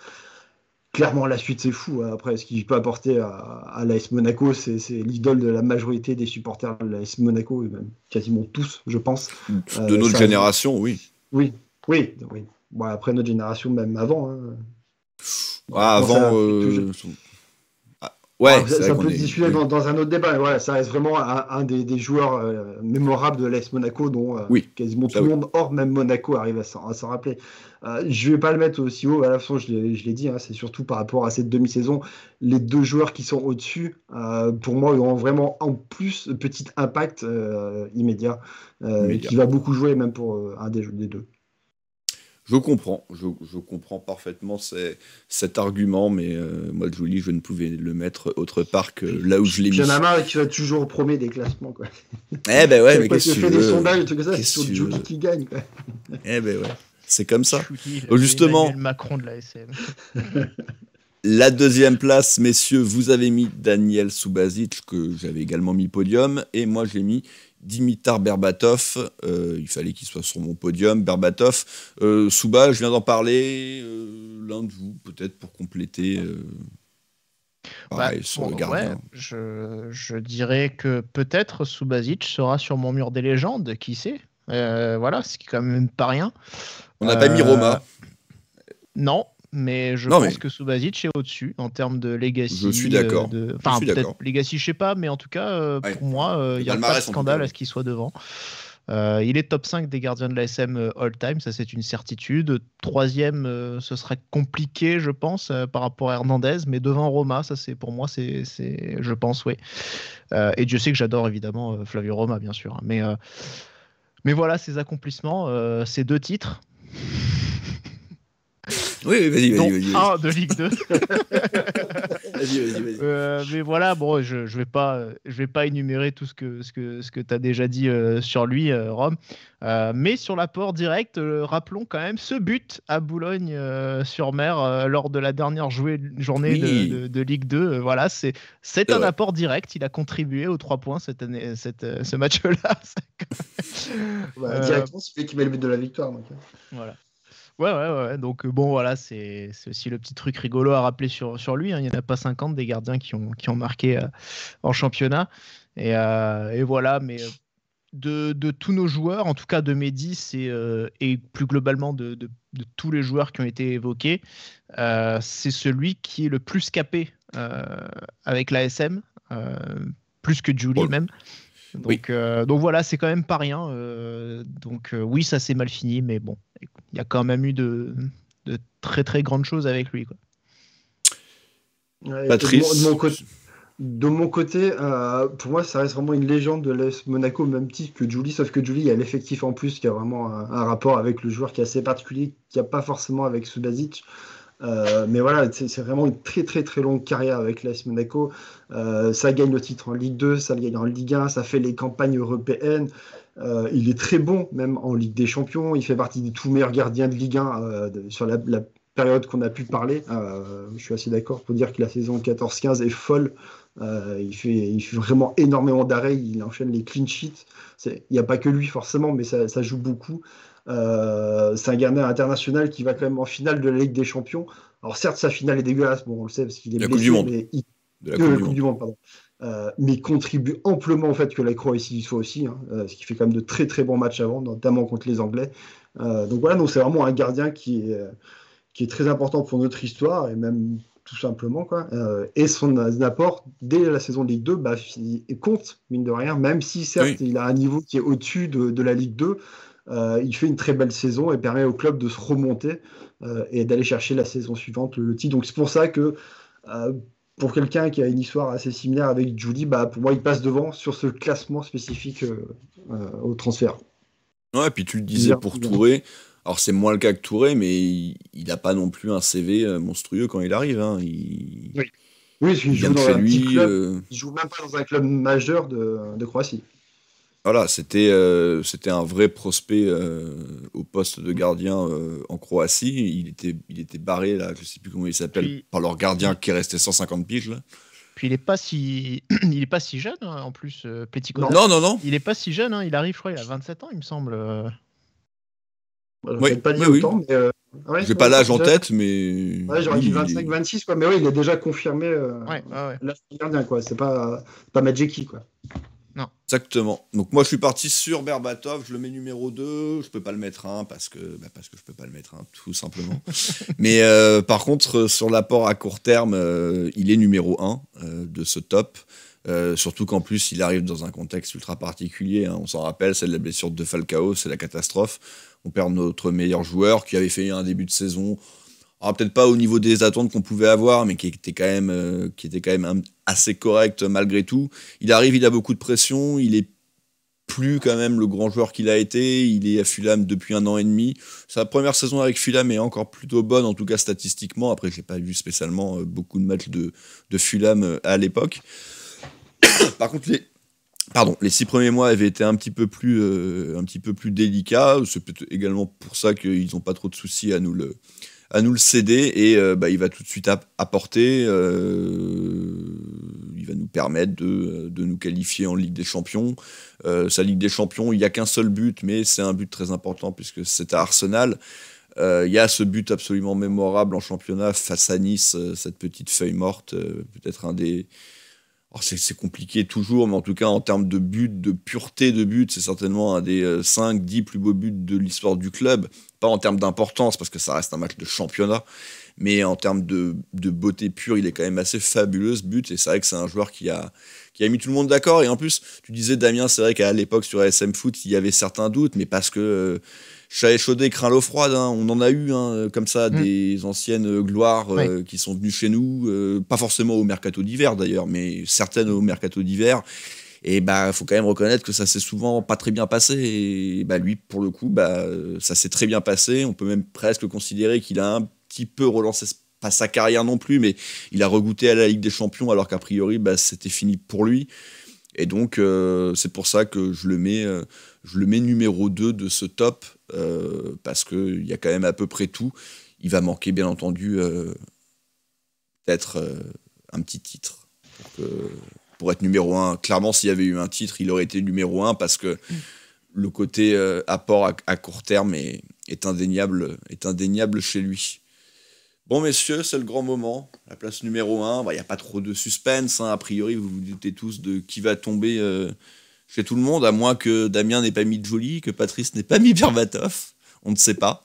Clairement, la suite, c'est fou. Après, ce qu'il peut apporter à l'AS Monaco, c'est l'idole de la majorité des supporters de l'AS Monaco, et même quasiment tous, je pense.
De notre génération, oui.
Oui. Bon, après notre génération, même avant.
Avant...
Ouais, ça peut discuter dans un autre débat, mais voilà, ça reste vraiment un des joueurs mémorables de l'AS Monaco, dont quasiment tout le monde, hors même Monaco, arrive à s'en rappeler. Je ne vais pas le mettre aussi haut, à la fin, je l'ai dit, c'est surtout par rapport à cette demi-saison. Les deux joueurs qui sont au-dessus, pour moi, ont vraiment en plus petit impact immédiat, qui va beaucoup jouer, même pour un des deux.
Je comprends parfaitement cet argument, mais moi, Julie, je ne pouvais le mettre autre part que là où je l'ai mis.
J'en ai marre, tu vas toujours au premier des classements, quoi.
Eh ben ouais, mais qu'est-ce que tu veux ?
Tu fais des sondages et tout ça, c'est sur Julie qui gagne, quoi.
Eh ben ouais, c'est comme ça.
Justement, le Macron de la SM.
La deuxième place, messieurs, vous avez mis Daniel Subasic, que j'avais également mis podium, et moi j'ai mis Dimitar Berbatov. Il fallait qu'il soit sur mon podium. Berbatov, Souba, je viens d'en parler. L'un de vous, peut-être pour compléter. Pareil, sur le gardien.
Ouais, je dirais que peut-être Subasic sera sur mon mur des légendes, qui sait. Voilà, ce qui est quand même pas rien.
On n'a pas mis Roma.
Non. Mais je pense que Subasic est au-dessus en termes de legacy.
Je suis d'accord.
Enfin, peut-être legacy, je sais pas, mais en tout cas, pour moi, il n'y a pas de scandale à ce qu'il soit devant. Il est top 5 des gardiens de l'ASM all-time, ça c'est une certitude. Troisième, ce serait compliqué, je pense, par rapport à Hernandez, mais devant Roma, ça c'est pour moi, c'est je pense, oui. Et Dieu sait que j'adore évidemment Flavio Roma, bien sûr. Mais voilà, ses accomplissements, ces 2 titres.
Oui, vas-y.
Un de Ligue 2.
Vas-y.
Mais voilà, bon, je vais pas énumérer tout ce que tu as déjà dit sur lui, Rome. Mais sur l'apport direct, rappelons quand même ce but à Boulogne-sur-Mer lors de la dernière journée de Ligue 2. Voilà, c'est un apport direct. Il a contribué aux 3 points cette année, ce match-là.
Directement, c'est lui qui met le but de la victoire. Donc.
Voilà. Ouais. Donc bon, voilà, c'est aussi le petit truc rigolo à rappeler sur lui. Hein. Il n'y en a pas 50 des gardiens qui ont marqué en championnat. Et voilà, mais de tous nos joueurs, en tout cas de Mehdi, et plus globalement de tous les joueurs qui ont été évoqués, c'est celui qui est le plus capé avec l'ASM, plus que Julie même. Donc voilà, c'est quand même pas rien. Oui, ça s'est mal fini, mais bon, il y a quand même eu de très très grandes choses avec lui, quoi.
Ouais,
Patrice.
De mon côté, pour moi, ça reste vraiment une légende de l'AS Monaco, au même titre que Julie, sauf que Julie, il y a l'effectif en plus qui a vraiment un rapport avec le joueur qui est assez particulier, qu'il n'y a pas forcément avec Subasic. Mais voilà, c'est vraiment une très très très longue carrière avec l'AS Monaco. Ça gagne le titre en Ligue 2, ça le gagne en Ligue 1, ça fait les campagnes européennes. Il est très bon, même en Ligue des Champions. Il fait partie des tout meilleurs gardiens de Ligue 1 sur la période qu'on a pu parler. Je suis assez d'accord pour dire que la saison 14-15 est folle. Il fait vraiment énormément d'arrêts. Il enchaîne les clean sheets. Il n'y a pas que lui forcément, mais ça joue beaucoup. C'est un gardien international qui va quand même en finale de la Ligue des Champions. Alors certes, sa finale est dégueulasse, bon, on le sait parce qu'il est
La
blessé,
Coupe du Monde.
mais
De la Coupe du Monde.
pardon. Mais il contribue amplement au fait que la Croatie y soit aussi, ce qui fait quand même de très très bons matchs avant, notamment contre les Anglais. Donc voilà, c'est vraiment un gardien qui est très important pour notre histoire, et même tout simplement, quoi. Et son apport dès la saison de Ligue 2 il compte, mine de rien, même si certes il a un niveau qui est au-dessus de la Ligue 2. Il fait une très belle saison et permet au club de se remonter et d'aller chercher la saison suivante le titre. Donc c'est pour ça que pour quelqu'un qui a une histoire assez similaire avec Julie, pour moi il passe devant sur ce classement spécifique au transfert.
Ouais, puis tu le disais pour Touré. Alors c'est moins le cas que Touré, mais il n'a pas non plus un CV monstrueux quand il arrive. Oui,
il joue dans un petit club. Il joue même pas dans un club majeur de Croatie.
Voilà, c'était un vrai prospect au poste de gardien en Croatie. Il était barré, là, je ne sais plus comment il s'appelle, par leur gardien qui est resté 150 piges. Là.
Puis il n'est pas si jeune, en plus, Pletikova.
Non.
Il n'est pas si jeune, il arrive, je crois, il a 27 ans, il me semble.
Oui. Pas dit autant, mais
j'ai pas l'âge en tête, mais.
Ouais, j'aurais dit 25-26, quoi. Mais oui, il est déjà confirmé l'âge du gardien, quoi. C'est pas Majeki, quoi.
Non.
Exactement. Donc moi je suis parti sur Berbatov, je le mets numéro 2, je peux pas le mettre 1 parce que je peux pas le mettre 1 tout simplement. Mais par contre sur l'apport à court terme, il est numéro 1 de ce top. Surtout qu'en plus il arrive dans un contexte ultra particulier, on s'en rappelle, c'est la blessure de Falcao, c'est la catastrophe. On perd notre meilleur joueur qui avait fait un début de saison, peut-être pas au niveau des attentes qu'on pouvait avoir, mais qui était quand même assez correct malgré tout. Il arrive, il a beaucoup de pression, il est plus quand même le grand joueur qu'il a été, il est à Fulham depuis 1 an et demi. Sa première saison avec Fulham est encore plutôt bonne, en tout cas statistiquement. Après, j'ai pas vu spécialement beaucoup de matchs de Fulham à l'époque. Par contre, les 6 premiers mois avaient été un petit peu plus délicats. C'est peut-être également pour ça qu'ils n'ont pas trop de soucis à nous le céder, et il va tout de suite apporter. Il va nous permettre de nous qualifier en Ligue des Champions. Sa Ligue des Champions, il n'y a qu'un seul but, mais c'est un but très important puisque c'est à Arsenal. Il y a ce but absolument mémorable en championnat face à Nice, cette petite feuille morte, peut-être un des... Alors c'est compliqué toujours, mais en tout cas en termes de but, de pureté de but, c'est certainement un des 5-10 plus beaux buts de l'histoire du club. Pas en termes d'importance, parce que ça reste un match de championnat, mais en termes de beauté pure, il est quand même assez fabuleux ce but, et c'est vrai que c'est un joueur qui a mis tout le monde d'accord. Et en plus, tu disais Damien, c'est vrai qu'à l'époque sur ASM Foot, il y avait certains doutes, mais parce que chat échaudé craint l'eau froide, on en a eu comme ça des anciennes gloires qui sont venues chez nous, pas forcément au mercato d'hiver d'ailleurs, mais certaines au mercato d'hiver. Et faut quand même reconnaître que ça s'est souvent pas très bien passé. Et lui, pour le coup, ça s'est très bien passé. On peut même presque considérer qu'il a un petit peu relancé, pas sa carrière non plus, mais il a regoûté à la Ligue des Champions, alors qu'a priori, c'était fini pour lui. Et donc, c'est pour ça que je le mets numéro 2 de ce top, parce qu'il y a quand même à peu près tout. Il va manquer, bien entendu, peut-être un petit titre pour être numéro 1. Clairement, s'il y avait eu un titre, il aurait été numéro 1, parce que le côté apport à court terme est indéniable chez lui. Bon, messieurs, c'est le grand moment. La place numéro 1, il n'y a pas trop de suspense. A priori, vous vous doutez tous de qui va tomber chez tout le monde, à moins que Damien n'ait pas mis Jouli, que Patrice n'ait pas mis Berbatov. On ne sait pas.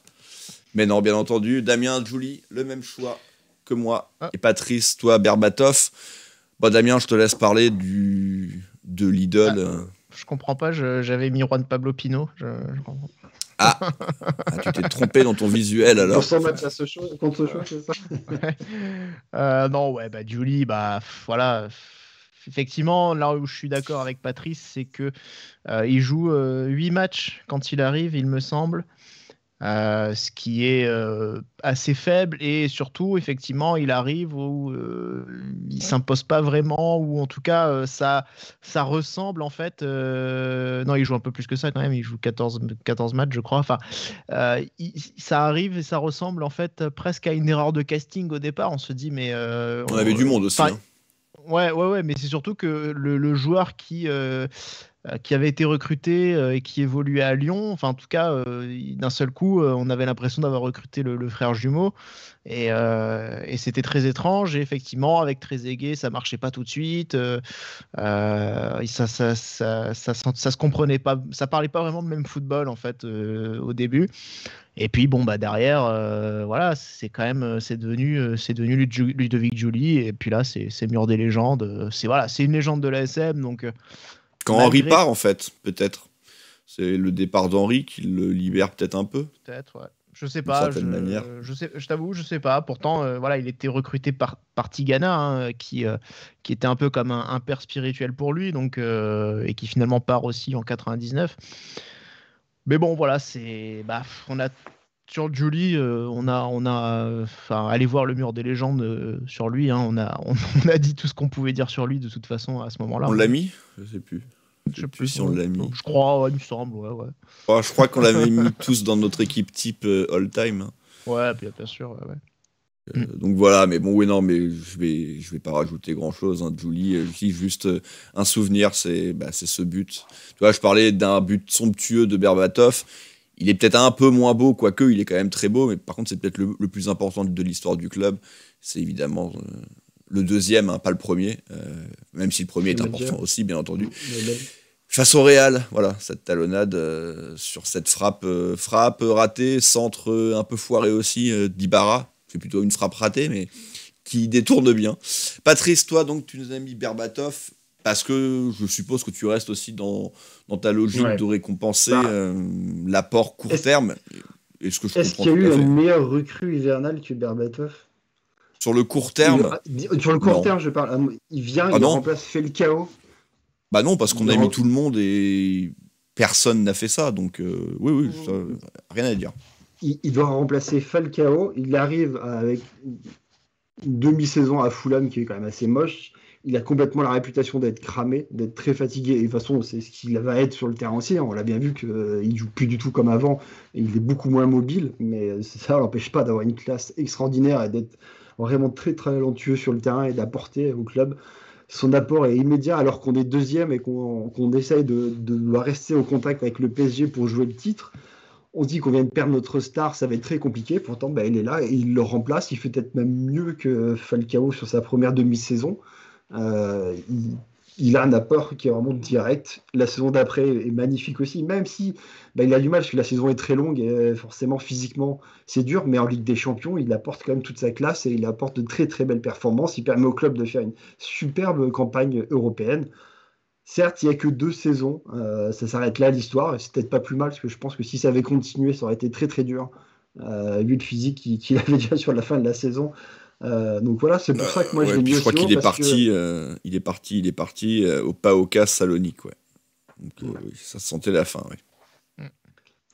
Mais non, bien entendu, Damien, Jouli, le même choix que moi. Et Patrice, toi, Berbatov. Bon, Damien, je te laisse parler de l'idole.
Je comprends pas, j'avais mis Juan Pablo Pino. Je comprends.
Tu t'es trompé dans ton visuel alors.
Pour son match à Sochaux, contre Sochaux, c'est ça?
Non, ouais, Jouli, voilà. Effectivement, là où je suis d'accord avec Patrice, c'est que il joue 8 matchs quand il arrive, il me semble. Ce qui est assez faible, et surtout effectivement il arrive où il s'impose pas vraiment, ou en tout cas ça ressemble en fait non, il joue un peu plus que ça quand même, il joue 14 matchs je crois, enfin ça arrive et ça ressemble en fait presque à une erreur de casting au départ. On se dit mais
on avait du monde aussi hein.
Ouais, mais c'est surtout que le joueur qui avait été recruté et qui évoluait à Lyon, enfin en tout cas d'un seul coup on avait l'impression d'avoir recruté le frère jumeau, et c'était très étrange, et effectivement avec Trezeguet ça marchait pas tout de suite, ça se comprenait pas, ça parlait pas vraiment de même football en fait au début. Et puis derrière voilà, c'est quand même c'est devenu Ludovic Jouli, et puis là c'est mur des légendes, c'est une légende de l'ASM, donc
quand Henry part, en fait, peut-être. C'est le départ d'Henry qui le libère peut-être un peu.
Peut-être, ouais. Je sais pas. Je t'avoue, je sais pas. Pourtant, voilà, il était recruté par Tigana, hein, qui était un peu comme un père spirituel pour lui, donc, et qui finalement part aussi en 99. Mais bon, voilà, on a sur Jouli, on a allez voir le mur des légendes sur lui, hein, on a dit tout ce qu'on pouvait dire sur lui de toute façon à ce moment-là.
On l'a mis ? Je sais plus.
Je sais plus
si on l'a mis.
Je crois, il me semble, ouais.
Je crois qu'on l'avait mis tous dans notre équipe type all-time.
Ouais, bien sûr, ouais.
Donc voilà, mais bon, oui, non, mais je vais pas rajouter grand-chose. Hein, Jouli, juste un souvenir, c'est ce but. Tu vois, je parlais d'un but somptueux de Berbatov. Il est peut-être un peu moins beau, quoique il est quand même très beau, mais par contre, c'est peut-être le plus important de l'histoire du club. C'est évidemment le deuxième, hein, pas le premier, même si le premier est important aussi, bien entendu. Face au Real, voilà, cette talonnade sur cette frappe ratée, centre un peu foiré aussi d'Ibarra. C'est plutôt une frappe ratée, mais qui détourne bien. Patrice, toi, donc, tu nous as mis Berbatov, parce que je suppose que tu restes aussi dans ta logique de récompenser l'apport court terme. Est-ce
qu'il y a eu une meilleure recrue hivernale que Berbatov ?
Sur le court terme ?
Sur le court terme, je parle. Il vient, il remplace Falcao.
Bah non, parce qu'on a mis tout le monde et personne n'a fait ça. Donc, oui, ça, rien à dire.
Il doit remplacer Falcao. Il arrive avec une demi-saison à Fulham qui est quand même assez moche. Il a complètement la réputation d'être cramé, d'être très fatigué. Et de toute façon, c'est ce qu'il va être sur le terrain aussi. On l'a bien vu qu'il ne joue plus du tout comme avant. Et il est beaucoup moins mobile. Mais ça n'empêche pas d'avoir une classe extraordinaire et d'être vraiment très, très talentueux sur le terrain et d'apporter au club. Son apport est immédiat alors qu'on est deuxième et qu'on essaye de rester au contact avec le PSG pour jouer le titre. On se dit qu'on vient de perdre notre star, ça va être très compliqué. Pourtant, il est là et il le remplace. Il fait peut-être même mieux que Falcao sur sa première demi-saison. Il a un apport qui est vraiment direct. La saison d'après est magnifique aussi, même si il a du mal parce que la saison est très longue et forcément physiquement c'est dur, mais en Ligue des Champions il apporte quand même toute sa classe et il apporte de très très belles performances. Il permet au club de faire une superbe campagne européenne. Certes, il n'y a que 2 saisons, ça s'arrête là l'histoire, c'est peut-être pas plus mal parce que je pense que si ça avait continué ça aurait été très très dur vu le physique qu'il avait déjà sur la fin de la saison. Donc voilà, c'est pour ça que moi je l'ai mis.
Je crois qu'il est parti au PAOK Salonique, ouais. Donc ça sentait la fin, ouais.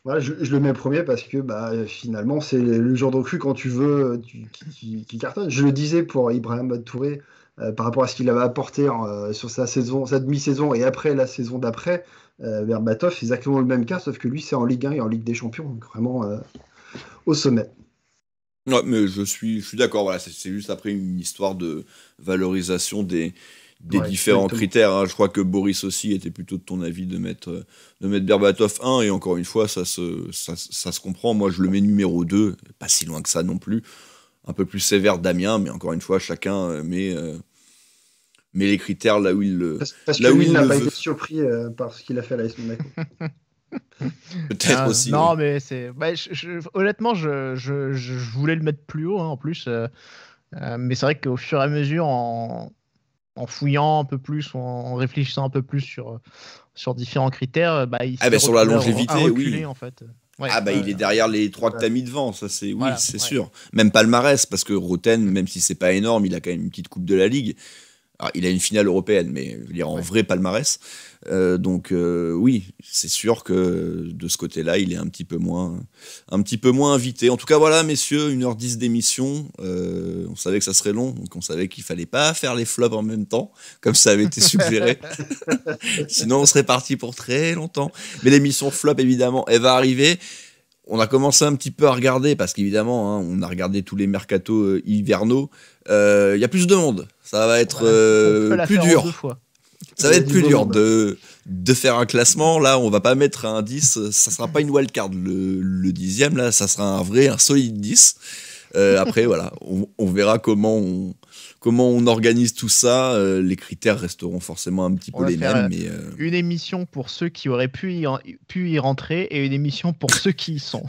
Voilà, je le mets premier parce que finalement c'est le genre de recrue quand tu veux qui cartonne. Je le disais pour Ibrahima Touré par rapport à ce qu'il avait apporté sur sa demi-saison et après la saison d'après, Berbatov c'est exactement le même cas, sauf que lui c'est en Ligue 1 et en Ligue des Champions, donc vraiment au sommet.
Ouais, mais je suis d'accord, voilà, c'est juste après une histoire de valorisation des différents critères. Hein. Je crois que Boris aussi était plutôt de ton avis de mettre Berbatov 1, et encore une fois, ça se comprend. Moi, je le mets numéro 2, pas si loin que ça non plus. Un peu plus sévère Damien, mais encore une fois, chacun met Mais les critères, là où il le
Parce
là
que
où
lui, il
il
n'a
le
pas
veut,
été surpris par ce qu'il a fait à l'AS Monaco.
peut-être aussi.
Non,
Oui.
mais c'est. Honnêtement, je voulais le mettre plus haut, hein, en plus. Mais c'est vrai qu'au fur et à mesure, en fouillant un peu plus, en réfléchissant un peu plus sur différents critères, il
Ah
s'est
sur la
retrouvé
longévité,
à reculer,
oui.
en fait. Ouais,
Ah il est derrière les 3 que t'as mis devant, ça c'est oui,
Voilà,
c'est
ouais.
sûr. Même palmarès, parce que Roten, même si c'est pas énorme, il a quand même une petite coupe de la Ligue. Alors, il a une finale européenne, mais je veux dire en vrai palmarès. Donc oui, c'est sûr que de ce côté-là, il est un petit peu moins invité. En tout cas, voilà, messieurs, 1h10 d'émission. On savait que ça serait long, donc on savait qu'il fallait pas faire les flops en même temps, comme ça avait été suggéré. Sinon, on serait parti pour très longtemps. Mais l'émission flop, évidemment, elle va arriver. On a commencé un petit peu à regarder, parce qu'évidemment, on a regardé tous les mercatos hivernaux. Il y a plus de monde. Ça va être
On peut la
plus
faire en
dur.
2 fois.
Ça va être plus
beau
dur
monde.
de faire un classement. Là, on va pas mettre un 10. Ça sera pas une wildcard le 10e. Là, ça sera un solide 10. Après, voilà, on verra comment on organise tout ça. Les critères resteront forcément un petit
On
peu
va
les
faire,
mêmes. Mais
Une émission pour ceux qui auraient pu y rentrer et une émission pour ceux qui y sont.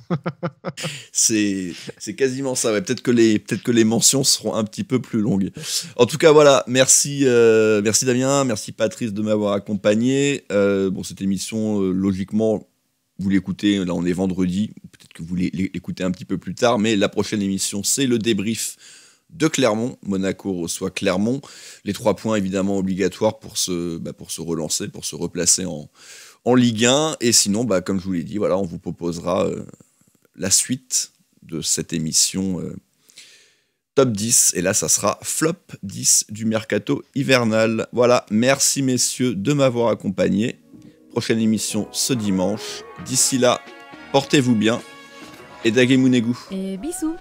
c'est quasiment ça. Ouais. Peut-être que les mentions seront un petit peu plus longues. En tout cas, voilà. Merci Damien, merci Patrice de m'avoir accompagné. Cette émission, logiquement, vous l'écoutez. Là, on est vendredi. Peut-être que vous l'écoutez un petit peu plus tard, mais la prochaine émission, c'est le débrief de Clermont. Monaco reçoit Clermont. Les 3 points, évidemment, obligatoires pour se relancer, pour se replacer en Ligue 1. Et sinon, comme je vous l'ai dit, voilà, on vous proposera la suite de cette émission Top 10. Et là, ça sera Flop 10 du Mercato hivernal. Voilà, merci messieurs de m'avoir accompagné. Prochaine émission ce dimanche. D'ici là, portez-vous bien. Et Dagemunegu.
Et bisous.